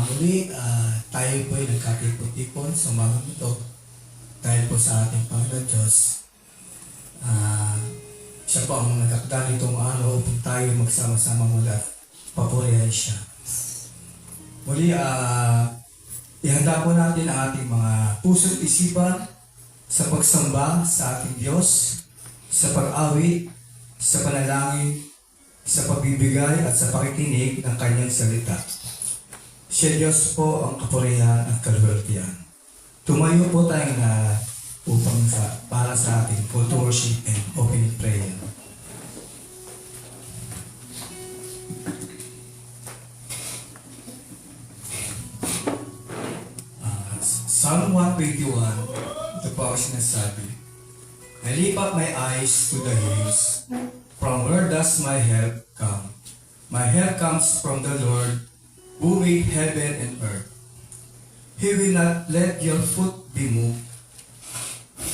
Tayo po ay nagkatipon-tipon sa umagang ito dahil po sa ating Panginoon Diyos. Siya po ang nagkakda nitong araw upang tayo magsama-sama mula at papurihan siya. Ihanda po natin ang ating mga puso't isipan sa pagsamba sa ating Diyos, sa pag-awit, sa panalangin, sa pagbibigay at sa pakikinig ng Kanyang salita. Siya Diyos po ang kapurihan at kaluwalhatian. Tumayo po tayong para sa ating call to worship and opening prayer. Psalm 121, ito po ang sinasabi. I lift up my eyes to the hills. From where does my help come? My help comes from the Lord, who made heaven and earth. He will not let your foot be moved.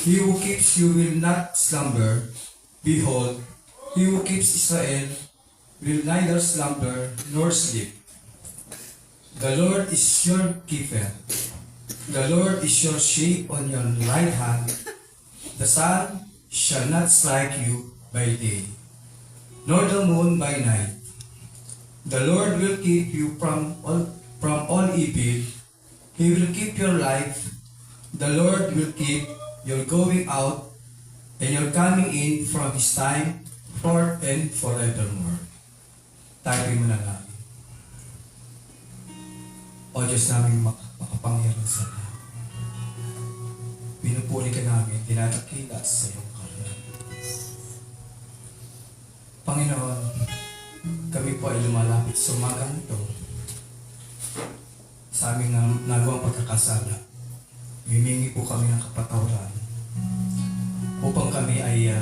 He who keeps you will not slumber. Behold, he who keeps Israel will neither slumber nor sleep. The Lord is your keeper. The Lord is your shade on your right hand. The sun shall not strike you by day, nor the moon by night. The Lord will keep you from all evil. He will keep your life. The Lord will keep your going out and your coming in from His time forth and forevermore. Tayo manalangin. O Diyos namin makapangyarihan sa lahat. Pinupuli ka namin, tinatagkila sa iyong karunan. Panginoon, kami po ay lumalapit sa umagang ito sa aming nagawang pagkakasala. Himingi po kami ng kapatawaran upang kami ay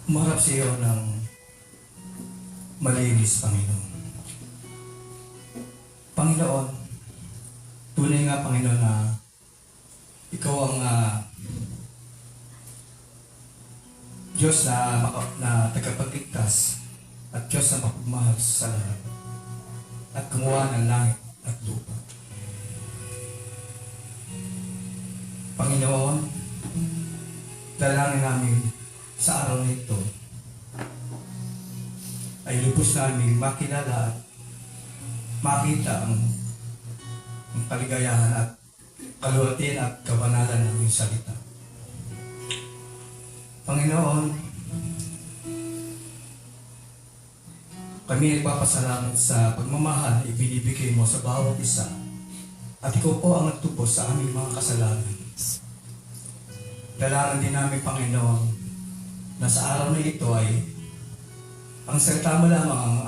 umarap sa iyo ng malinis, Panginoon. Panginoon, tunay nga, Panginoon, na Ikaw ang Diyos na tagapagligtas at Diyos na mapagmahal sa lahat at gumawa ng langit at lupa. Panginoon, dalangin namin sa araw na ito ay lubos namin makilala at makita ang kaligayahan at kaluwalhatian at kabanalan ng iyong salita. Panginoon, kami nagpapasalamat sa pagmamahal na ibinibigay mo sa bawat isa at ikaw po ang nagtubos sa aming mga kasalanan. Dalangin din namin, Panginoon, na sa araw na ito ay ang salita mo lamang ang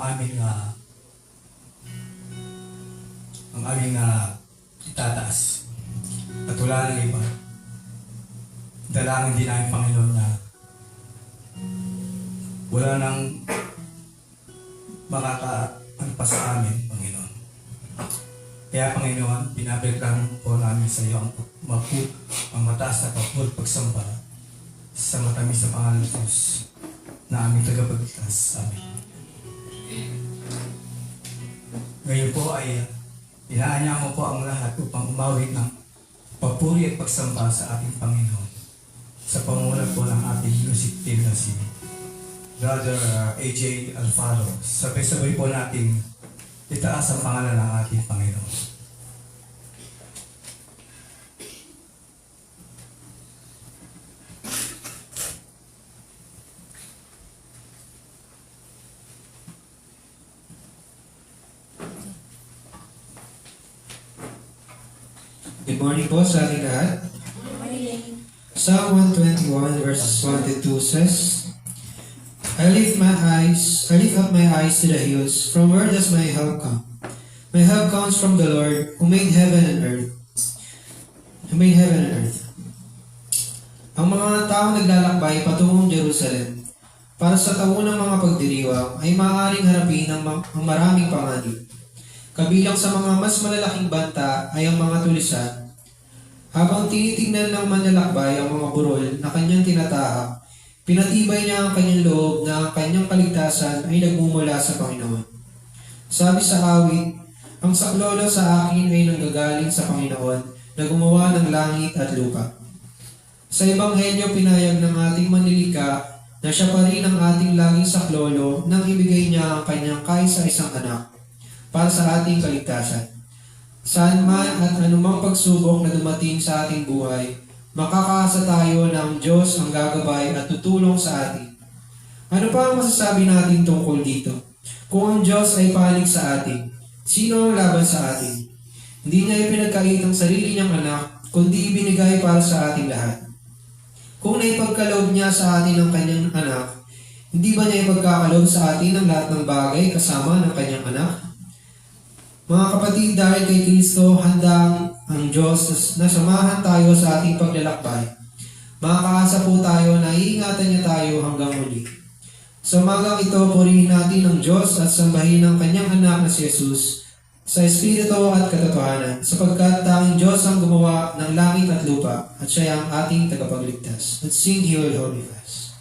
aming itataas at wala ng iba. Dalangin din namin, Panginoon, na wala nang makakaano sa amin, Panginoon. Kaya, Panginoon, binabalikan po namin sa iyo ang mataas na pagsamba sa matamis na pangalan ng Diyos na aming tagapagligtas. Amen. Ngayon po ay inaanya mo po ang lahat upang umawit ng papuri at pagsamba sa ating Panginoon sa pangunan po ng ating music team na si Brother AJ Alfaro. Sabay-sabay po natin itaas ang pangalan ng ating Panginoon. Good morning po sa ating lahat. Psalm 121 verses 1 to 2 says, I lift up my eyes to the hills. From where does my help come? My help comes from the Lord who made heaven and earth. Ang mga taong naglalakbay patungong Jerusalem para sa taunang mga pagdiriwang ay maaaring harapin ang maraming panganib. Kabilang sa mga mas malalaking banta ay ang mga tulisan. Habang tinitingnan ng manlalakbay ang mga burol na kanyang tinatahak, pinatibay niya ang kanyang loob na ang kanyang kaligtasan ay nagmumula sa Panginoon. Sabi sa awit, Ang saklolo sa akin ay nanggagaling sa Panginoon na gumawa ng langit at lupa. Sa Ebanghelyo, pinayag ng ating manlilika na siya pa rin ang ating laging saklolo nang ibigay niya ang kanyang kaisa-isang anak para sa ating kaligtasan. Saan man at anumang pagsubok na dumating sa ating buhay, makakaasa tayo na ang Diyos ang gagabay at tutulong sa atin. Ano pa ang masasabi natin tungkol dito? Kung ang Diyos ay panig sa atin, sino ang laban sa atin? Hindi niya ipinagkait ang sarili niyang anak, kundi ibinigay para sa ating lahat. Kung naipagkaloob niya sa atin ang kanyang anak, hindi ba niya ipagkakaloob sa atin ang lahat ng bagay kasama ng kanyang anak? Mga kapatid, dahil kay Kristo, handa ang Diyos na samahan tayo sa ating paglalakbay. Makakaasa po tayo na iingatan niya tayo hanggang muli. Sa umagang ito, purihin natin ang Diyos at sambahin ang kanyang anak na si Jesus sa Espiritu at katotohanan, sapagkat tanging Diyos ang gumawa ng langit at lupa at siya ang ating tagapagligtas. Let's sing He Will Hold Me Fast.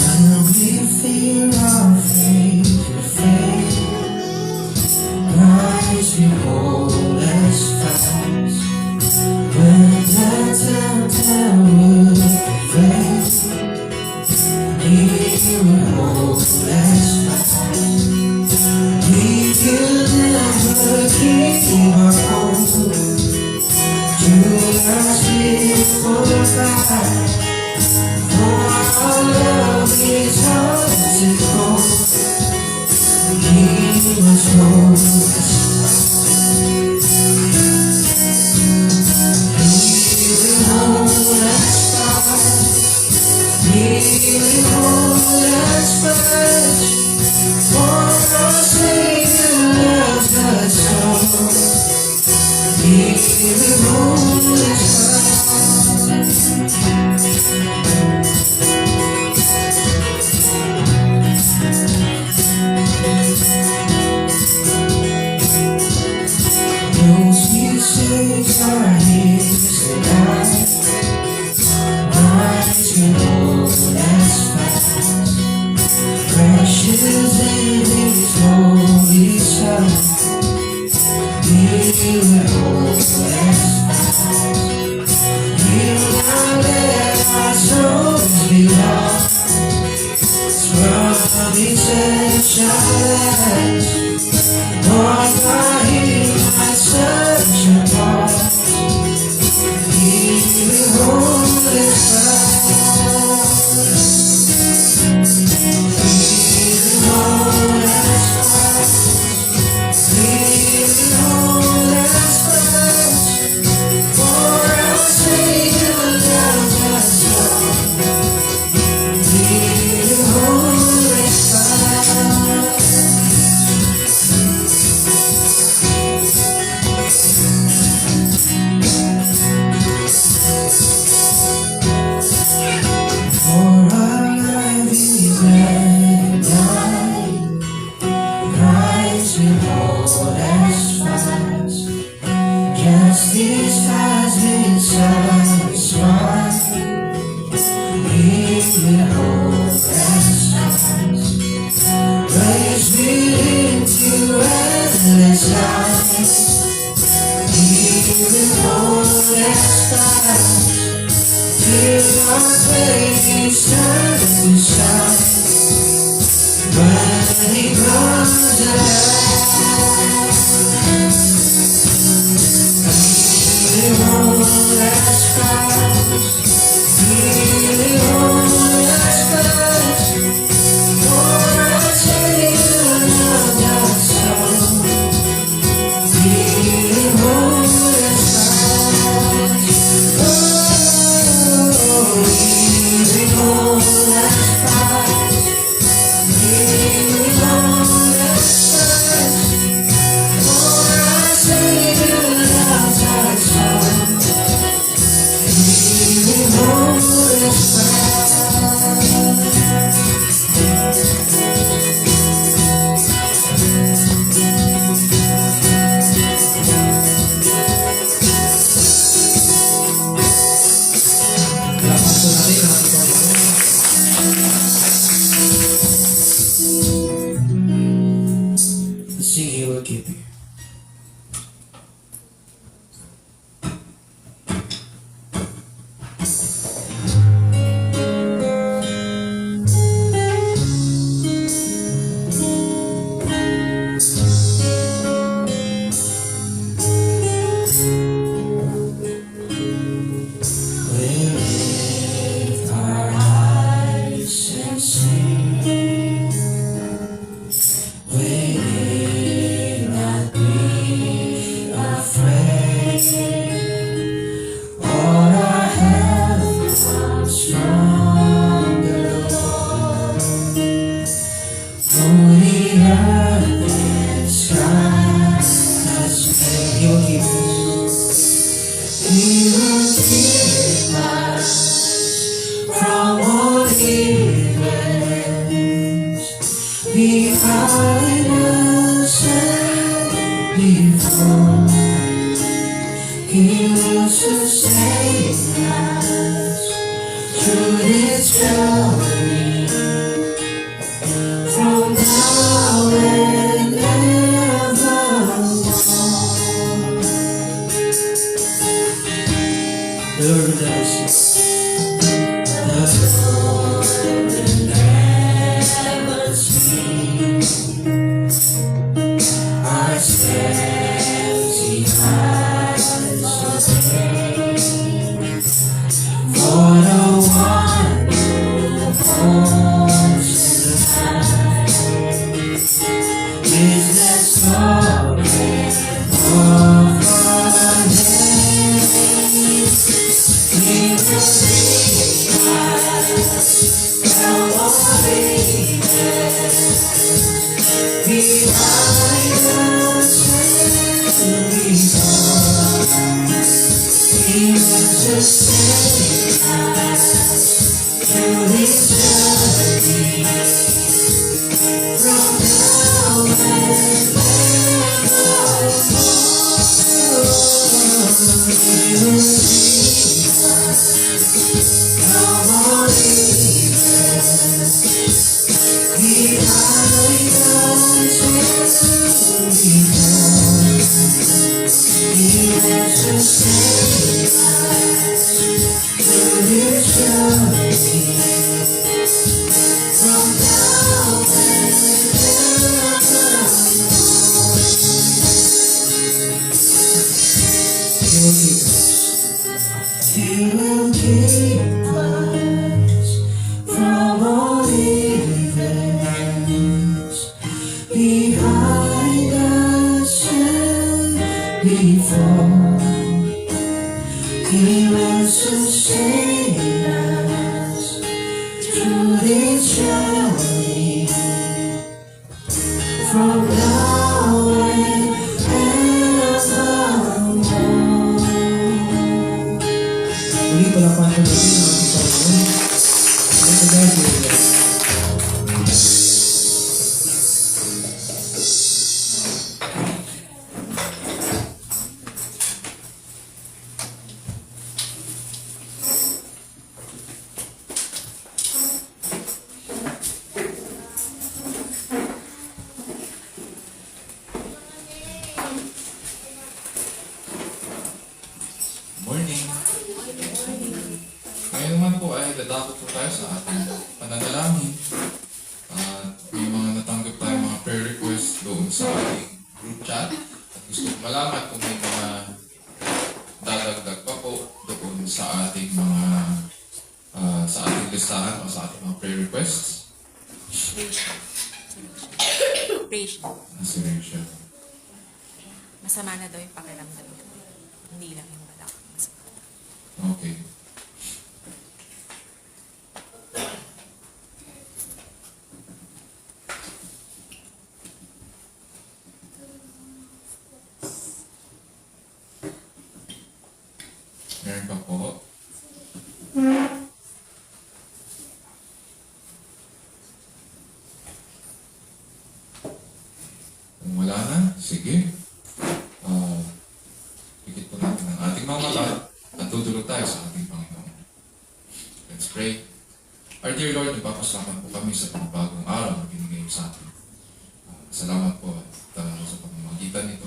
When we fear our faith, Christ behold us fast. When the tempter would fail, He will hold us fast. We will never give our hope to last before God. For our love is merciful, He must hold us fast. He will hold us fast. He will hold us fast. For our Savior loves us so. He will hold us fast. Those mistakes are His tonight. Christ will hold us fast. Precious in His holy Son, He will hold us fast. He will not let our souls be lost from inception last. Born by Him at such a cost, He will hold us fast. He will hold us fast. He will hold us fast. For our Savior loves us so. He will hold us fast. For our life is laid down, Christ will hold us fast. Justice has been satisfied, He will hold us fast. Raise me into endless life, He will hold us fast. Till our faith turns to shine, when He comes alive. He will hold us fast. He will hold us fast. For our Savior loved us so. He will hold us fast. Oh, He will hold us fast. He will hold us fast. For our Savior loves us so. He will hold us fast. hide us before. He will sustain us through this journey from now and evermore. The Lord will never cease. The Lord will never cease. Our steps He has ordained. For the one who holds the light is the story of our days. He will lead us from all evil. Behind us and before. He will sustain us through this journey from now and evermore. He will lead us from all evil. Behind us and before. He will sustain us through this journey from now and evermore. He will keep us from all evils. Behind us and before. He will sustain us through this journey from now and evermore. Muli palakpakan po natin ang ating Panginoon. Ito dahil sa iyo. Morning! Ngayon naman po ay dadako po tayo sa ating pananalangin. At may mga natanggap tayong mga prayer requests doon sa ating group chat. At gusto ko malaman kung may mga dadagdag pa po doon sa ating mga sa ating listahan o sa ating mga prayer requests. Rachel. Si Rachel. Masama na daw yung pakiramdam ko. Hindi lang yung balak. Okay. Meron pa po. Kung wala na, sige. Pikit po natin ang ating mga mata at tutulog tayo sa ating Panginoon. Let's pray. Our dear Lord, nagpapasalamat po kami sa panibagong araw na binigay mo sa atin. Salamat po at sa pamamagitan nito.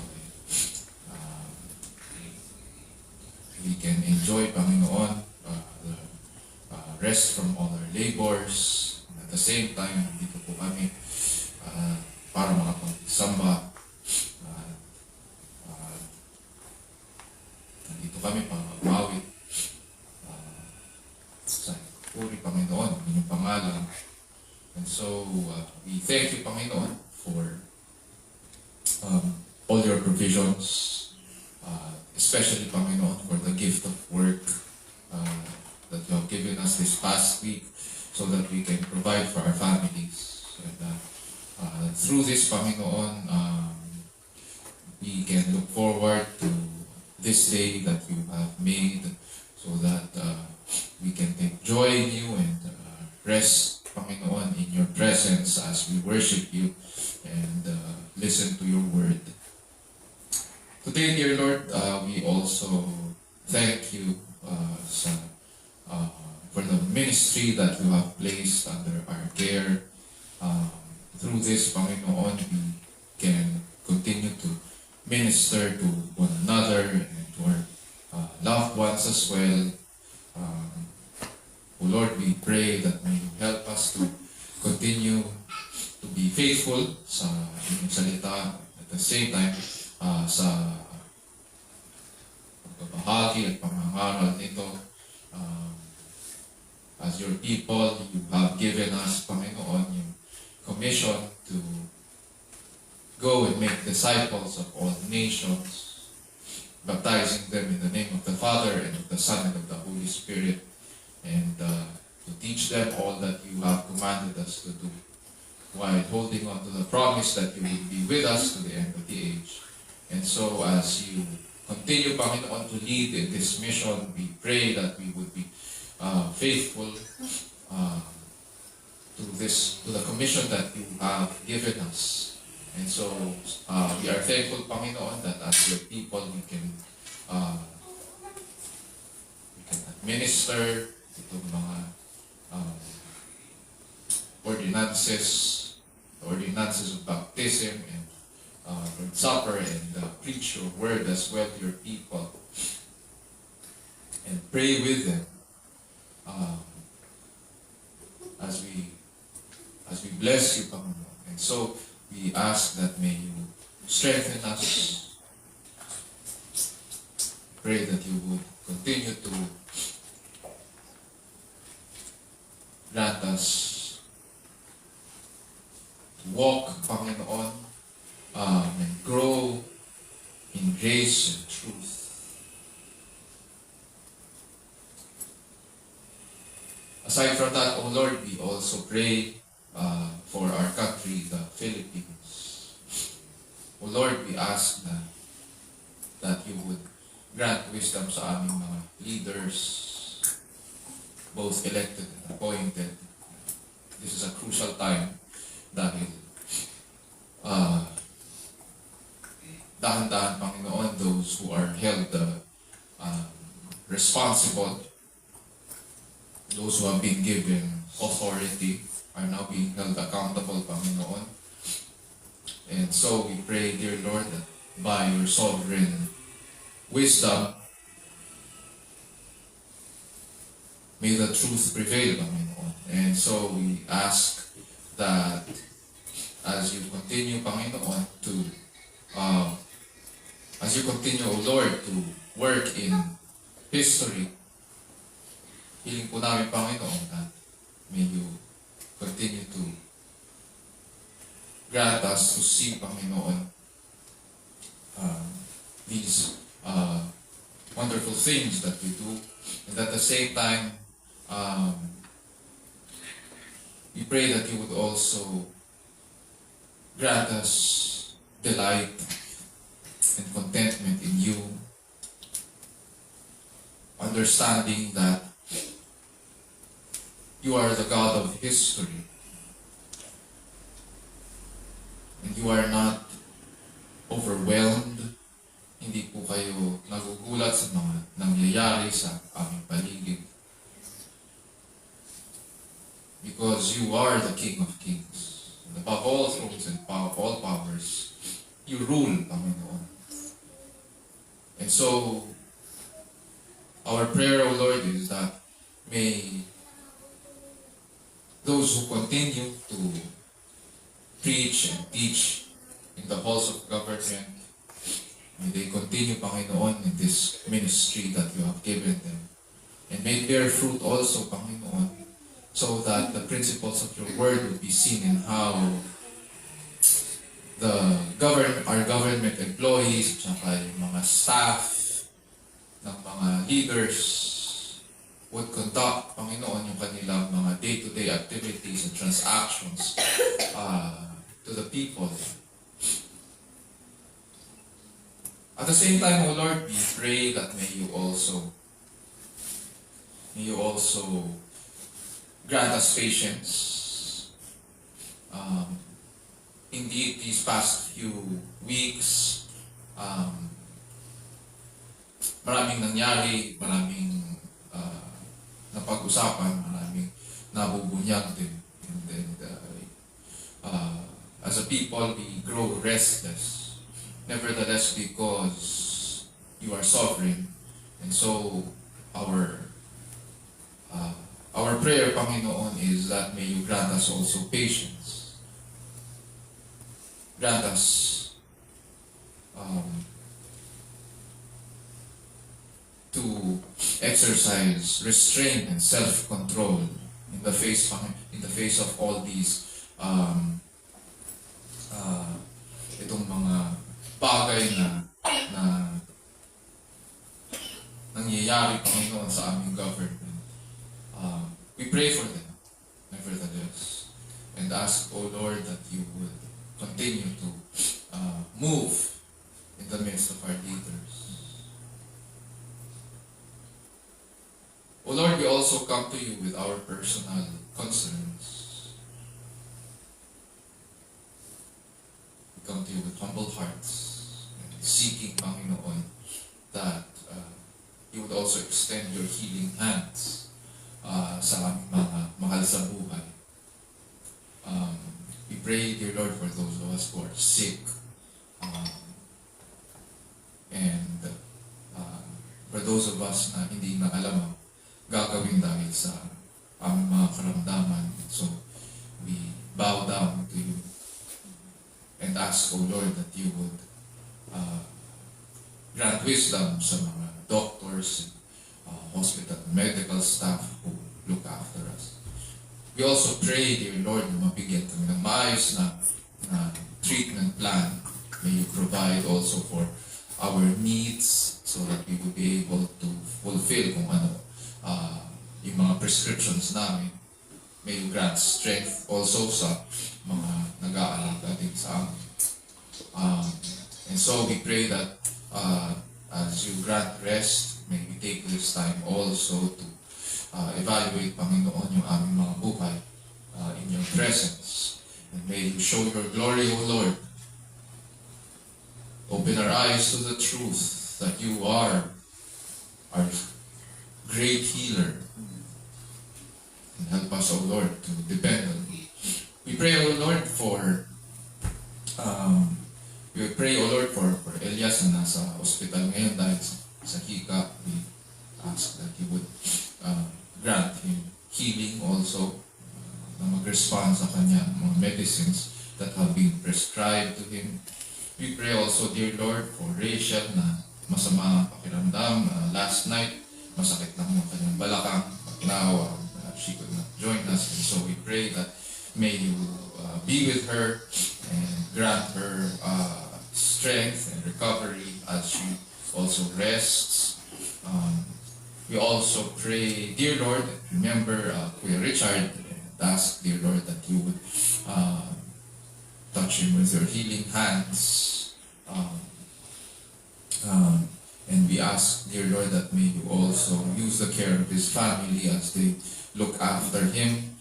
We can enjoy, Panginoon, the rest from all our labors. And at the same time, dito po kami para makapagsamba. Nandito kami para magmawit. Sa puri, Panginoon, ang inyong pangalan. And so, we thank you, Panginoon, for all your provisions. Especially, Panginoon, for the gift of work that you have given us this past week so that we can provide for our families. And through this, Panginoon, we can look forward to this day that you have made so that we can take joy in you and rest, Panginoon, in your presence as we worship you and listen to your word. Today, dear Lord, we also thank you for the ministry that you have placed under our care. Through this, Panginoon, we can continue to minister to one another and to our loved ones as well. O Lord, we pray that may you help us to continue to be faithful sa inyong salita, at the same time sa pagbabahagi at pangangaral nito. As your people, you have given us, Panginoon, yung commission to go and make disciples of all nations, baptizing them in the name of the Father and of the Son and of the Holy Spirit, and to teach them all that you have commanded us to do, while holding on to the promise that you will be with us to the end of the age. And so as you continue, Panginoon, to lead in this mission, we pray that we would be faithful to the commission that you have given us. And so we are thankful, Panginoon, that as your people we can administer itong mga ordinances of baptism and Lord's Supper, and preach your word as well to your people and pray with them as we bless you, Panginoon. And so we ask that may you strengthen us. Pray that you would continue to grant us to walk, Panginoon, and grow in grace and truth. Aside from that, O Lord, we also pray for our country, the Philippines. O Lord, we ask that you would grant wisdom sa aming mga leaders, both elected and appointed. This is a crucial time dahil dahan-dahan, Panginoon, those who are held responsible, those who have been given authority, are now being held accountable, Panginoon. And so we pray, dear Lord, that by your sovereign wisdom, may the truth prevail, Panginoon. And so we ask that as you continue, Panginoon, as you continue, O Lord, to work in history, hiling po namin, Panginoon, that may you continue to grant us to see, Panginoon, these wonderful things that we do. And at the same time, we pray that you would also grant us delight and contentment in you, understanding that you are the God of history, and you are not overwhelmed. Hindi po kayo nagugulat sa mga nangyayari sa aming paligid. Because you are the King of Kings. And above all thrones and all powers, you rule, Panginoon. And so, our prayer, O Lord, is that may those who continue to preach and teach in the halls of government, may they continue, Panginoon, in this ministry that you have given them. And may bear fruit also, Panginoon, so that the principles of your word would be seen in how our government employees, at yung mga staff, ng mga leaders, would conduct, Panginoon, yung kanilang mga day-to-day activities and transactions to the people. At the same time, O Lord, we pray that may you also grant us patience indeed, these past few weeks, maraming nangyari, maraming napag-usapan, maraming nabubunyag din. And then, as a people, we grow restless. Nevertheless, because you are sovereign. And so, our prayer, Panginoon, is that may you grant us also patience. Grant us to exercise restraint and self-control in the face of all these itong mga bagay na nangyayari, Panginoon, sa aming government. We pray for them, nevertheless, and ask, O Lord, that you would continue to move in the midst of our leaders. O Lord, we also come to you with our personal concerns. We come to you with humble hearts, and seeking, Panginoon, that you would also extend your healing hands sa aming mga mahal sa buhay. We pray, dear Lord, for those of us who are sick, and for those of us na hindi na alam ang gagawin dahil sa aming mga karamdaman. So, we bow down to you and ask, O Lord, that you would grant wisdom sa mga doctors, hospital, medical staff who look after us. We also pray, dear Lord, na mabigyan kami ng maayos na treatment plan. May you provide also for our needs so that we will be able to fulfill kung ano yung mga prescriptions namin. May you grant strength also sa mga nag-aalaga din sa amin. And so we pray that as you grant rest, may we take this time also to evaluate, Panginoon, yung aming mga buhay in your presence. And may you show your glory, O Lord. Open our eyes to the truth that you are our great healer. And help us, O Lord, to depend on you. We pray, O Lord, for Elias na nasa hospital ngayon dahil sa hika. We ask that you would grant him healing also, na mag-respond sa kanya mga medicines that have been prescribed to him. We pray also, dear Lord, for Rachel na masama ang pakiramdam. Last night, masakit lang yung kanyang balakang. Now, she could not join us. And so we pray that may you be with her and grant her strength and recovery as she also rests. We also pray, dear Lord, remember Kuya Richard, and ask, dear Lord, that you would touch him with your healing hands. And we ask, dear Lord, that may you also use the care of his family as they look after him.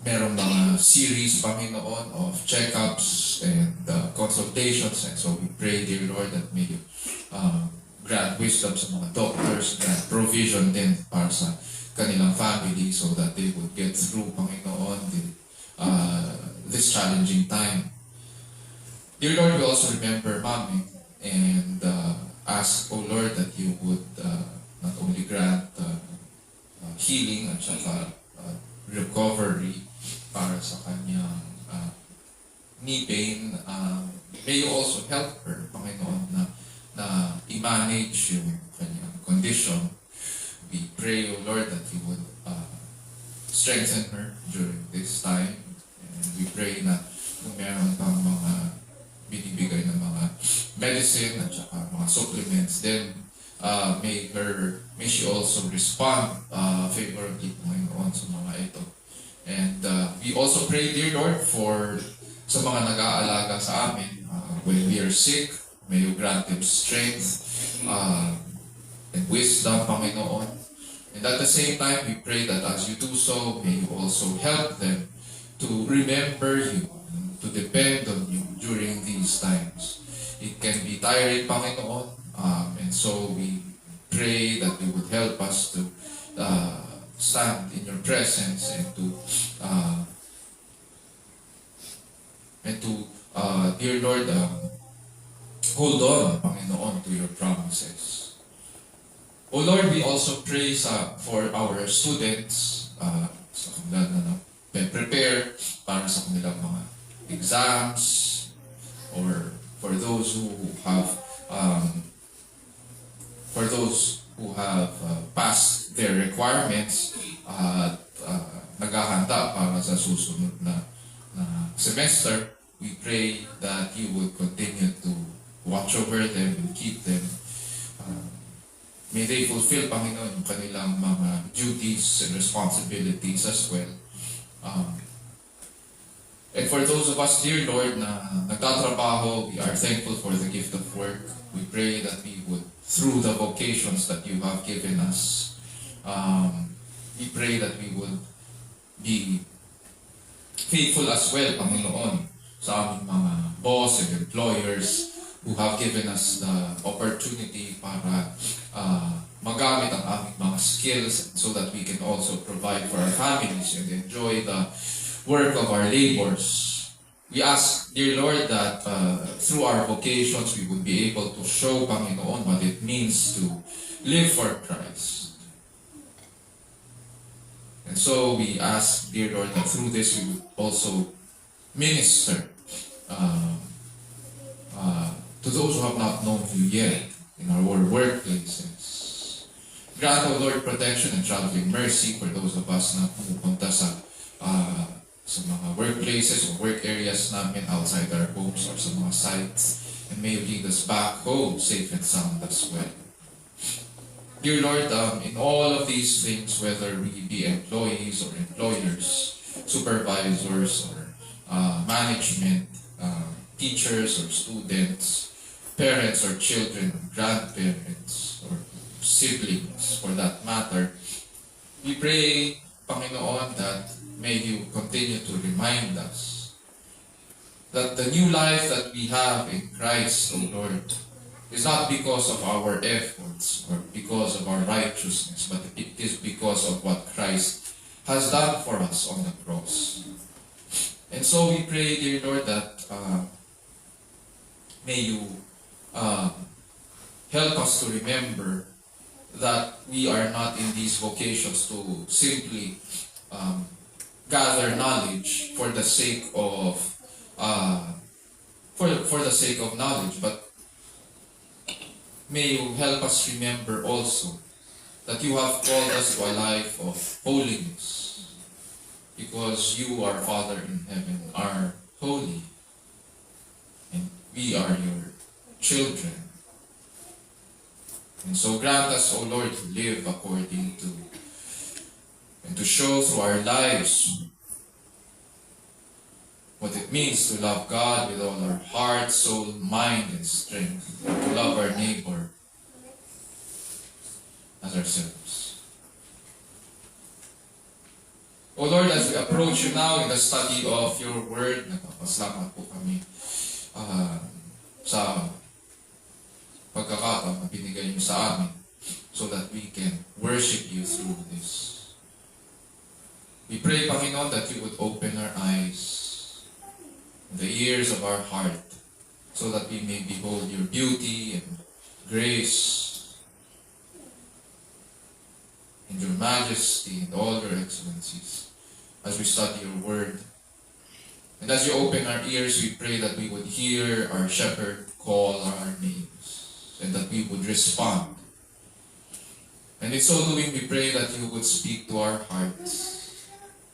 Merong mga series, Panginoon, of checkups and consultations. And so we pray, dear Lord, that may you grant wisdom sa mga doctors, grant provision din para sa kanilang family so that they would get through, Panginoon, this challenging time. Dear Lord, we also remember Mami and ask, O Lord, that you would not only grant healing at saka recovery para sa kanyang knee pain. May you also help her, Panginoon, na i-manage yung kanyang condition. We pray, O Lord, that you would strengthen her during this time. And we pray na kung meron pang mga binibigay ng mga medicine at saka mga supplements, then may she also respond favorably, Panginoon, sa mga ito. And we also pray, dear Lord, for sa mga nag-aalaga sa amin when we are sick. May you grant them strength and wisdom, Panginoon. And at the same time, we pray that as you do so, may you also help them to remember you, to depend on you during these times. It can be tiring, Panginoon, and so we pray that you would help us to stand in your presence and to dear Lord, hold on, Panginoon, to your promises. O Lord, we also pray for our students sa kanilang prepare para sa kanilang mga exams, or for those who have passed their requirements at naghahanda para sa susunod na semester. We pray that you would continue to watch over them and keep them. May they fulfill, Panginoon, yung kanilang mga duties and responsibilities as well. And for those of us, dear Lord, na nagtatrabaho, we are thankful for the gift of work. We pray that we would, through the vocations that you have given us, we pray that we would be faithful as well, Panginoon, sa aming mga boss and employers who have given us the opportunity para magamit ang aming mga skills so that we can also provide for our families and enjoy the work of our labors. We ask, dear Lord, that through our vocations we would be able to show, Panginoon, what it means to live for Christ. And so we ask, dear Lord, that through this we would also minister to those who have not known you yet in our workplaces. Grant, O Lord, protection and traveling mercy for those of us na pumupunta sa mga workplaces or work areas namin outside our homes or sa mga sites. And may you lead us back home safe and sound as well. Dear Lord, in all of these things, whether we be employees or employers, supervisors or management, teachers or students, parents or children, grandparents or siblings for that matter, we pray, Panginoon, that may you continue to remind us that the new life that we have in Christ, O Lord, is not because of our efforts or because of our righteousness, but it is because of what Christ has done for us on the cross. And so we pray, dear Lord, that may you help us to remember that we are not in these vocations to simply gather knowledge for the sake of knowledge, but may you help us remember also that you have called us to a life of holiness, because you, our Father in heaven, are holy, and we are your children. And so grant us, O Lord, to live according to and to show through our lives what it means to love God with all our heart, soul, mind, and strength, and to love our neighbor as ourselves. O Lord, as we approach you now in the study of your word, nagpapasalamat po kami sa pagkakataon na binigay niyo sa amin so that we can worship you through this. We pray, Panginoon, that you would open our eyes and the ears of our heart so that we may behold your beauty and grace and your majesty and all your excellencies as we study your word. And as you open our ears, we pray that we would hear our shepherd call our names and that we would respond. And in so doing, we pray that you would speak to our hearts.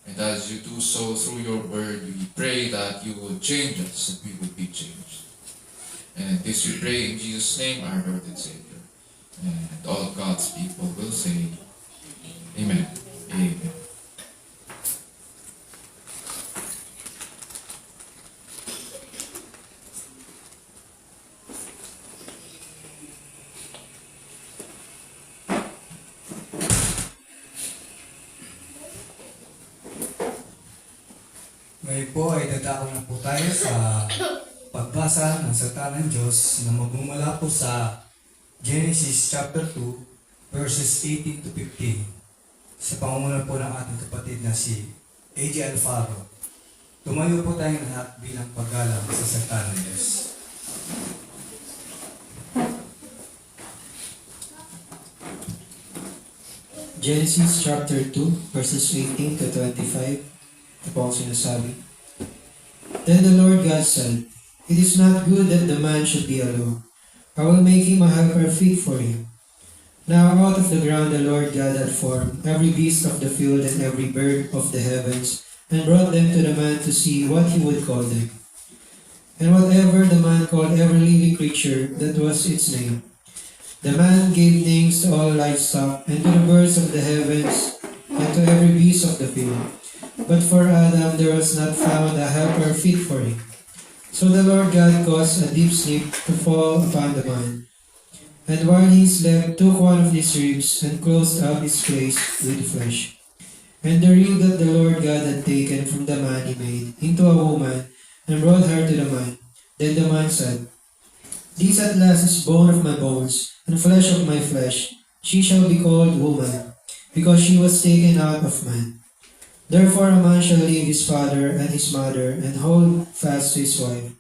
And as you do so through your word, we pray that you would change us and we would be changed. And this we pray in Jesus' name, our Lord and Savior. And all God's people will say, Amen. Amen. Ngayon po ay dadako na po tayo sa pagbasa ng salita ng Diyos na magmumula po sa Genesis chapter 2 verses 18 to 15 sa pangunguna po ng ating kapatid na si A.J. Alfaro. Tumayo po tayong lahat bilang paggalang sa salita ng Diyos. Genesis chapter 2, verses 18 to 25. Ito po ang sinasabi. Then the Lord God said, "It is not good that the man should be alone. I will make him a helper fit for him." Now out of the ground the Lord God had formed every beast of the field and every bird of the heavens, and brought them to the man to see what he would call them. And whatever the man called every living creature, that was its name. The man gave names to all livestock, and to the birds of the heavens, and to every beast of the field. But for Adam there was not found a helper fit for him. So the Lord God caused a deep sleep to fall upon the man. And while he slept, took one of his ribs, and closed up his place with flesh. And the rib that the Lord God had taken from the man he made into a woman, and brought her to the man. Then the man said, "This at last is bone of my bones, and flesh of my flesh. She shall be called woman, because she was taken out of man. Therefore a man shall leave his father and his mother, and hold fast to his wife,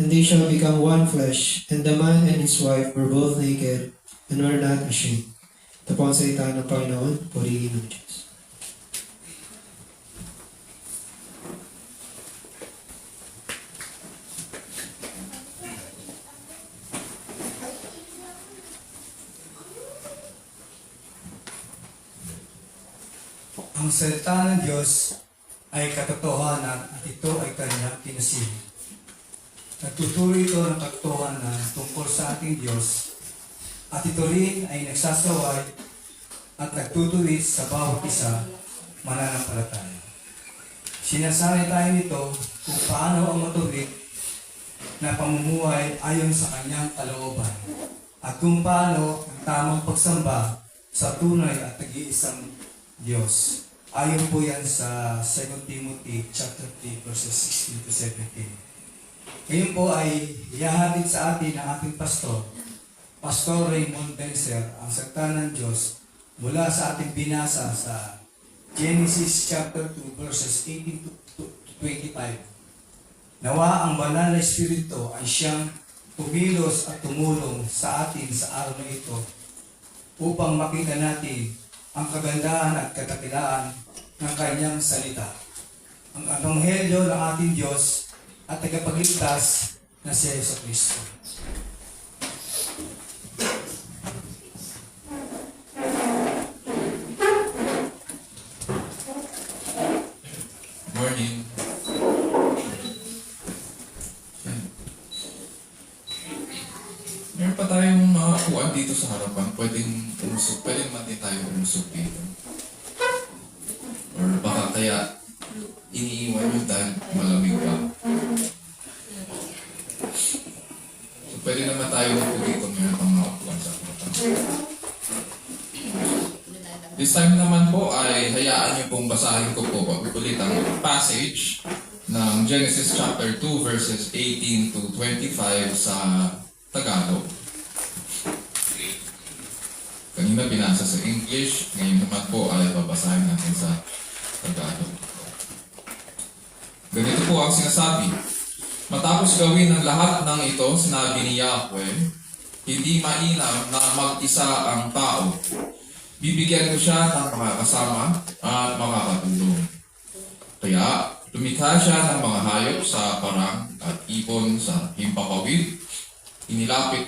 and they shall become one flesh. And the man and his wife were both naked, and were not ashamed." Ito po ang salita ng Panginoon, purihin ng Diyos. Ang salita ng Diyos ay katotohanan at ito ay kanyang pinasilig. Nagtuturo ito ng katotohanan tungkol sa ating Diyos at ito rin ay nagsasaway at nagtutuwid sa bawat isa mananampalataya. Sinasanay tayo nito kung paano ang matuwid na pamumuhay ayon sa kanyang kalooban at kung paano ang tamang pagsamba sa tunay at nag-iisang Diyos. Ayon po yan sa 2 Timothy chapter 3 verses 16 to 17. Ngayon po ay ihahatid sa atin ang ating pastor, Pastor Raymond Benzer, ang salita ng Diyos mula sa ating binasa sa Genesis chapter 2 verses 18 to 25. Nawa ang banal na Espiritu ay siyang tumilos at tumulong sa atin sa araw na ito upang makita natin ang kagandahan at katakilaan ng kanyang salita. Ang Ebanghelyo ng ating Diyos at tagapagligtas na si Jesucristo. Morning. Yan. Meron pa tayong mga upuan dito sa harapan. Pwedeng umusok. Pwede naman din tayo umusok dito. Or baka kaya iniiwan nyo dahil malamig pa. So pwede naman tayo upo dito. Meron pang mga upuan sa harapan. This time naman po ay hayaan niyo pong basahin ko po ulit ang passage ng Genesis chapter 2 verses 18 to 25 sa Tagalog. Kanina binasa sa English, ngayon naman po ay babasahin natin sa Tagalog. Ganito po ang sinasabi. Matapos gawin ang lahat ng ito, sinabi ni Yahweh, hindi mainam na mag-isa ang tao. Bibigyan ko siya ng mga kasama at mga katulong. Kaya, lumikha siya ng mga hayop sa parang at ibon sa himpapawid. Inilapit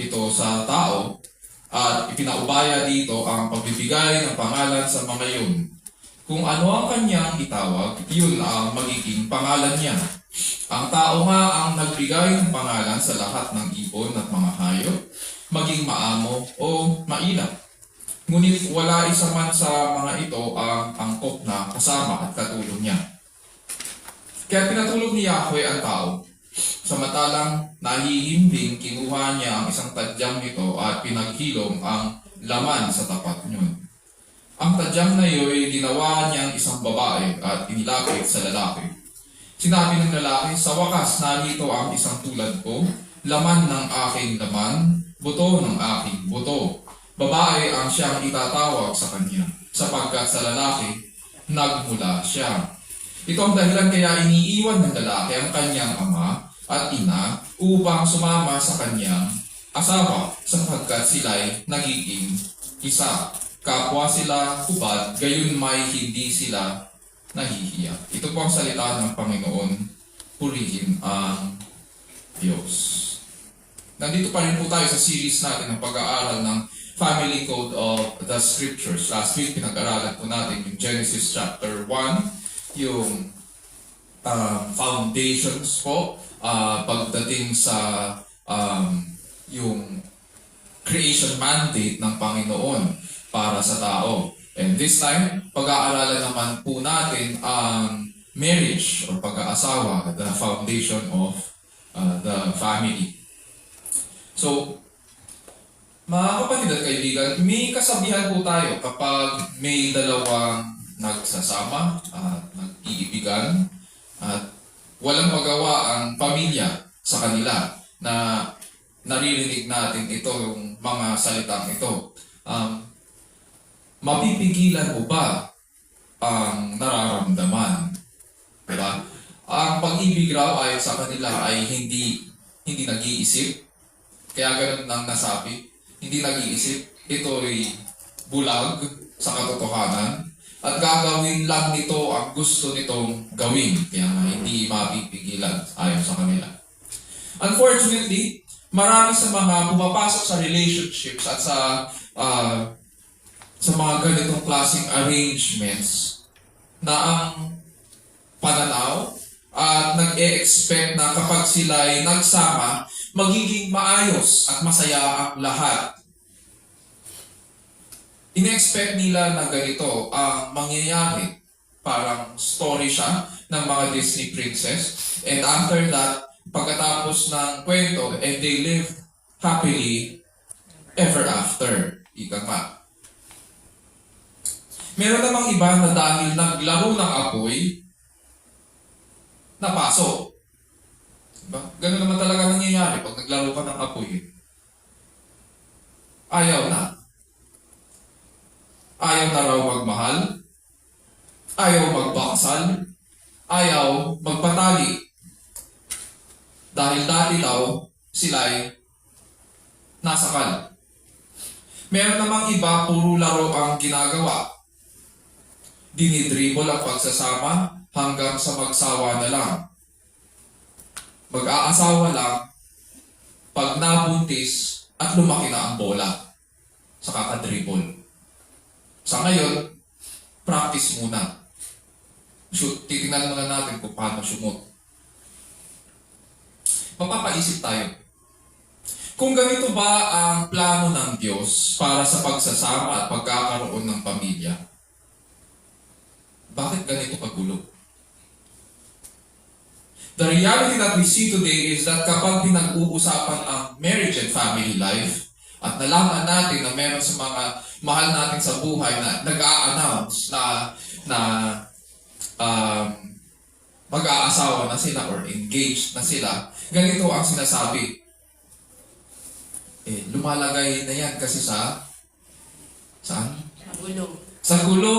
ito sa tao at ipinaubaya dito ang pagbibigay ng pangalan sa mga yun. Kung ano ang kanyang itawag, yun ang magiging pangalan niya. Ang tao nga ang nagbigay ng pangalan sa lahat ng ibon at mga hayop, maging maamo o mailap. Ngunit wala isa man sa mga ito ang angkop na kasama at katulong niya. Kaya pinatulog ni Yahweh ang tao. Samantalang nahihimbing, kinuha niya ang isang tadyang nito at pinaghilom ang laman sa tapat niyon. Ang tadyang na iyo'y ginawa niyang isang babae at inilapit sa lalaki. Sinabi ng lalaki, sa wakas narito ang isang tulad ko, laman ng aking laman, buto ng aking buto. Babae ang siyang itatawag sa kanya, sapagkat sa lalaki, nagmula siya. Ito ang dahilan kaya iniiwan ng lalaki ang kanyang ama at ina upang sumama sa kanyang asawa, sapagkat sila'y nagiging isa. Kapwa sila hubad, gayon may hindi sila nahihiya. Ito po ang salita ng Panginoon, purihin ang Diyos. Nandito pa rin po tayo sa series natin ng pag-aaral ng Family Code of the Scriptures. Last week, pinag-aralan po natin yung Genesis chapter 1, yung foundations po, pagdating sa yung creation mandate ng Panginoon para sa tao. And this time, pag-aaralan naman po natin ang marriage or pag-aasawa, the foundation of the family. So, mga kapatid at kaibigan, may kasabihan po tayo kapag may dalawang nagsasama at nag-iibigan at walang magawa ang pamilya sa kanila na naririnig natin ito, yung mga salitang ito. Mapipigilan mo ba ang nararamdaman? Diba? Ang pag-ibig raw ay sa kanila ay hindi nag-iisip. Kaya ganun lang nasabi. Hindi nag-iisip. Ito'y bulag sa katotohanan. At gagawin lang nito ang gusto nitong gawin. Kaya hindi mapipigilan ayon sa kanila. Unfortunately, marami sa mga pumapasok sa relationships at sa mga ganitong klaseng arrangements na ang pananaw at nag-e-expect na kapag sila ay nagsama, magiging maayos at masaya ang lahat. Ine-expect nila na ganito ang mangyayari. Parang story siya ng mga Disney princess. And after that, pagkatapos ng kwento, and they live happily ever after. Ika nga. Meron namang iba na dahil naglaro ng apoy, napasok. Diba? Ganun naman talaga nangyayari pag naglaro ka ng apoy. Ayaw na. Ayaw na raw magmahal. Ayaw magpakasal. Ayaw magpatali. Dahil dati daw sila'y nasakal. Meron namang iba, puro laro ang ginagawa. Dinidribble ang pagsasama hanggang sa magsawa na lang. Mag-aasawa lang pag nabuntis at lumaki na ang bola sa kakadribble. Sa ngayon, practice muna. Titingnan muna natin kung paano sumot. Mapapaisip tayo. Kung ganito ba ang plano ng Diyos para sa pagsasama at pagkakaroon ng pamilya, bakit ganito kagulo? The reality that we see today is that kapag pinag-uusapan ang marriage and family life, at nalaman natin na meron sa mga mahal natin sa buhay na nag-a-announce na mag-aasawa na sila or engaged na sila, ganito ang sinasabi. Lumalagay na yan kasi saan? Sa gulo. Sa gulo!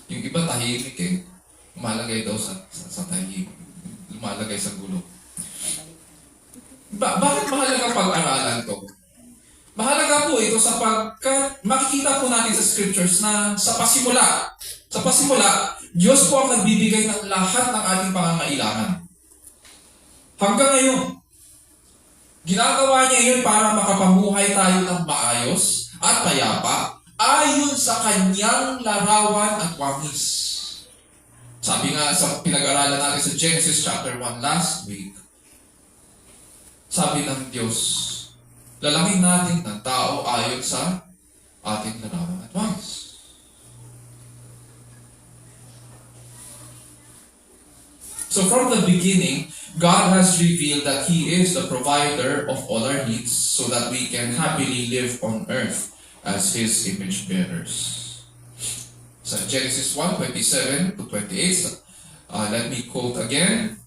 Yung iba tahimik lumalagay daw sa tahimik. Lumalagay sa gulo. Bakit mahalaga pag-aralan to? Mahalaga po ito sapagkat makikita po natin sa scriptures na sa pasimula, Diyos po ang nagbibigay ng lahat ng ating pangangailangan. Hanggang ngayon, ginagawa niya yun para makapamuhay tayo ng maayos at payapa ayon sa kanyang larawan at wangis. Sabi nga sa pinag-aralan natin sa Genesis chapter 1 last week, sabi ng Diyos, lalangin natin ng tao ayon sa ating larawan at wangis. So from the beginning, God has revealed that He is the provider of all our needs so that we can happily live on earth as His image bearers. Sa Genesis 1:27 to 28, Let me quote again.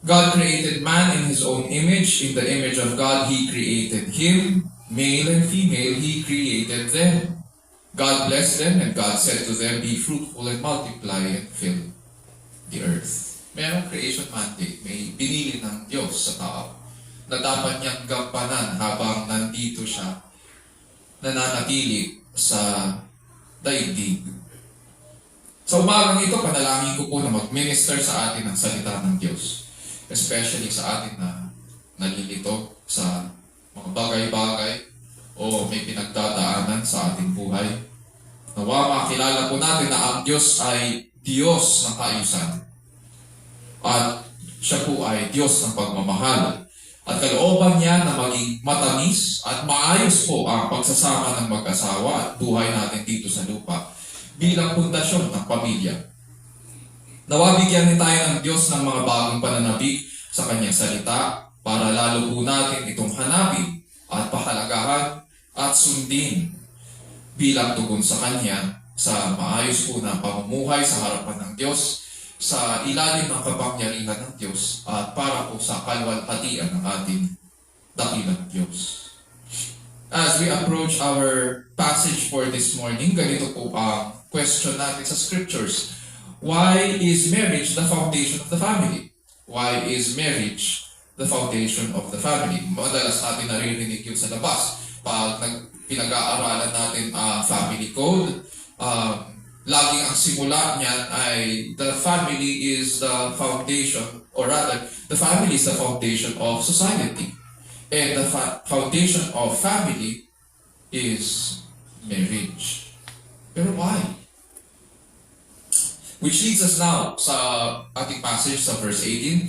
God created man in his own image. In the image of God, he created him. Male and female, he created them. God blessed them, and God said to them, be fruitful and multiply and fill the earth. Merong creation mandate. May binili ng Diyos sa tao na dapat niyang gampanan habang nandito siya, nananatili sa daigdig. Sa umagang ito, panalangin ko po na mag-minister sa atin ang salita ng Diyos. Especially sa atin na nalilito sa mga bagay-bagay o may pinagdadaanan sa ating buhay. Nawa makilala po natin na ang Diyos ay Diyos ng kaayusan. At siya po ay Diyos ng pagmamahal. At kalooban niya na maging matamis at maayos po ang pagsasama ng mag-asawa at buhay natin dito sa lupa bilang pundasyon ng pamilya. Nawa bigyan din tayo ng Diyos ng mga bagong pananabik sa kanyang salita para lalo po natin itong hanapin at pahalagahan at sundin bilang tugon sa kanya sa maayos po na pamumuhay sa harapan ng Diyos, sa ilalim ng kapangyarihan ng Diyos at para po sa kalwalhatian ng ating dakilang Diyos. As we approach our passage for this morning, ganito po ang question natin sa scriptures. Why is marriage the foundation of the family? Why is marriage the foundation of the family? Madalas natin naririnig yun sa labas. Pag pinag-aaralan natin ang family code, laging ang simula niyan ay the family is the foundation, or rather, the family is the foundation of society. And the foundation of family is marriage. Pero why? Which leads us now sa ating passage sa verse 18.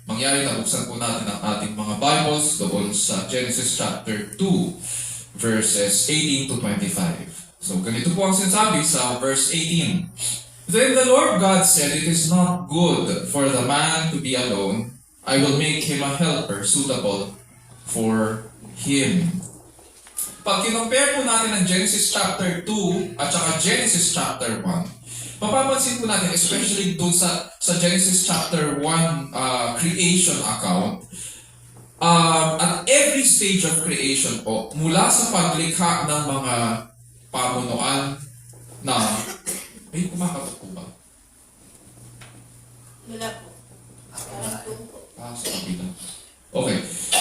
Mangyari na buksan po natin ang ating mga Bibles doon sa Genesis chapter 2, verses 18 to 25. So ganito po ang sinasabi sa verse 18. Then the Lord God said, it is not good for the man to be alone. I will make him a helper suitable for him. Pag kinompare po natin ang Genesis chapter 2 at saka Genesis chapter 1, mapapansin po natin, especially doon sa Genesis chapter 1 creation account, at every stage of creation po, mula sa paglikha ng mga pamunuan na, may kumakatok po ba? Wala po. Parang tungko. Sa kabila. Okay.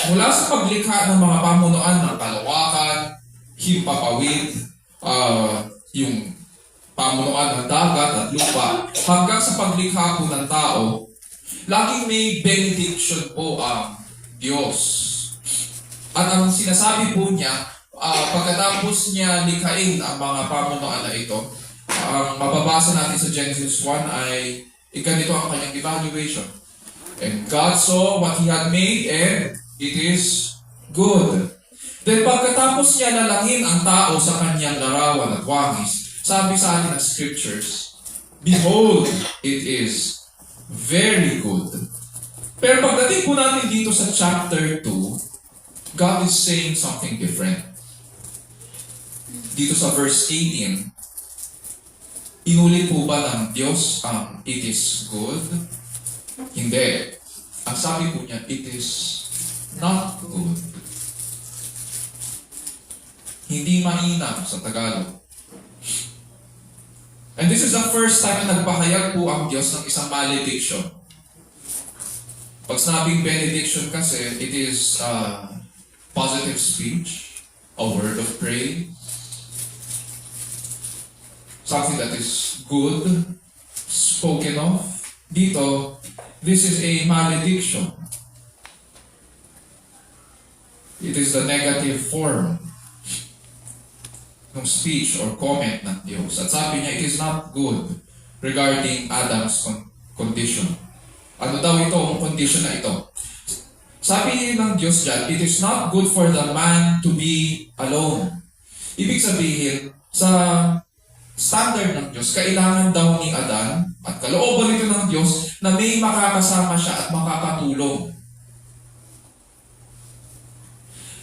Mula sa paglikha ng mga pamunuan ng kalawakan, himpapawid, yung pamunuan ng dagat at lupa, hanggang sa paglikha po ng tao, laging may benediction po ang Diyos. At ang sinasabi po niya, pagkatapos niya likhain ang mga pamunuan na ito, ang mababasa natin sa Genesis 1 ay ganito ang kanyang evaluation. And God saw what He had made, and it is good. Then pagkatapos niya lalangin ang tao sa kanyang larawan at wangis, sabi sa atin ng scriptures, behold, it is very good. Pero pagdating po natin dito sa chapter 2, God is saying something different. Dito sa verse 18, inulit po ba ng Diyos ang it is good? Hindi. Ang sabi po niya, it is not good. Hindi mainam sa Tagalog. And this is the first time na nagpahayag po ang Diyos ng isang malediction. Pag sinabing benediction kasi, it is positive speech, a word of praise, something that is good, spoken of. Dito, this is a malediction. It is the negative form ng speech or comment ng Diyos. At sabi niya, it is not good regarding Adam's condition. Ano daw ito, ang condition na ito? Sabi ng Diyos dyan, it is not good for the man to be alone. Ibig sabihin, sa standard ng Diyos, kailangan daw ni Adan at kalooban nito ng Diyos na may makakasama siya at makakatulong.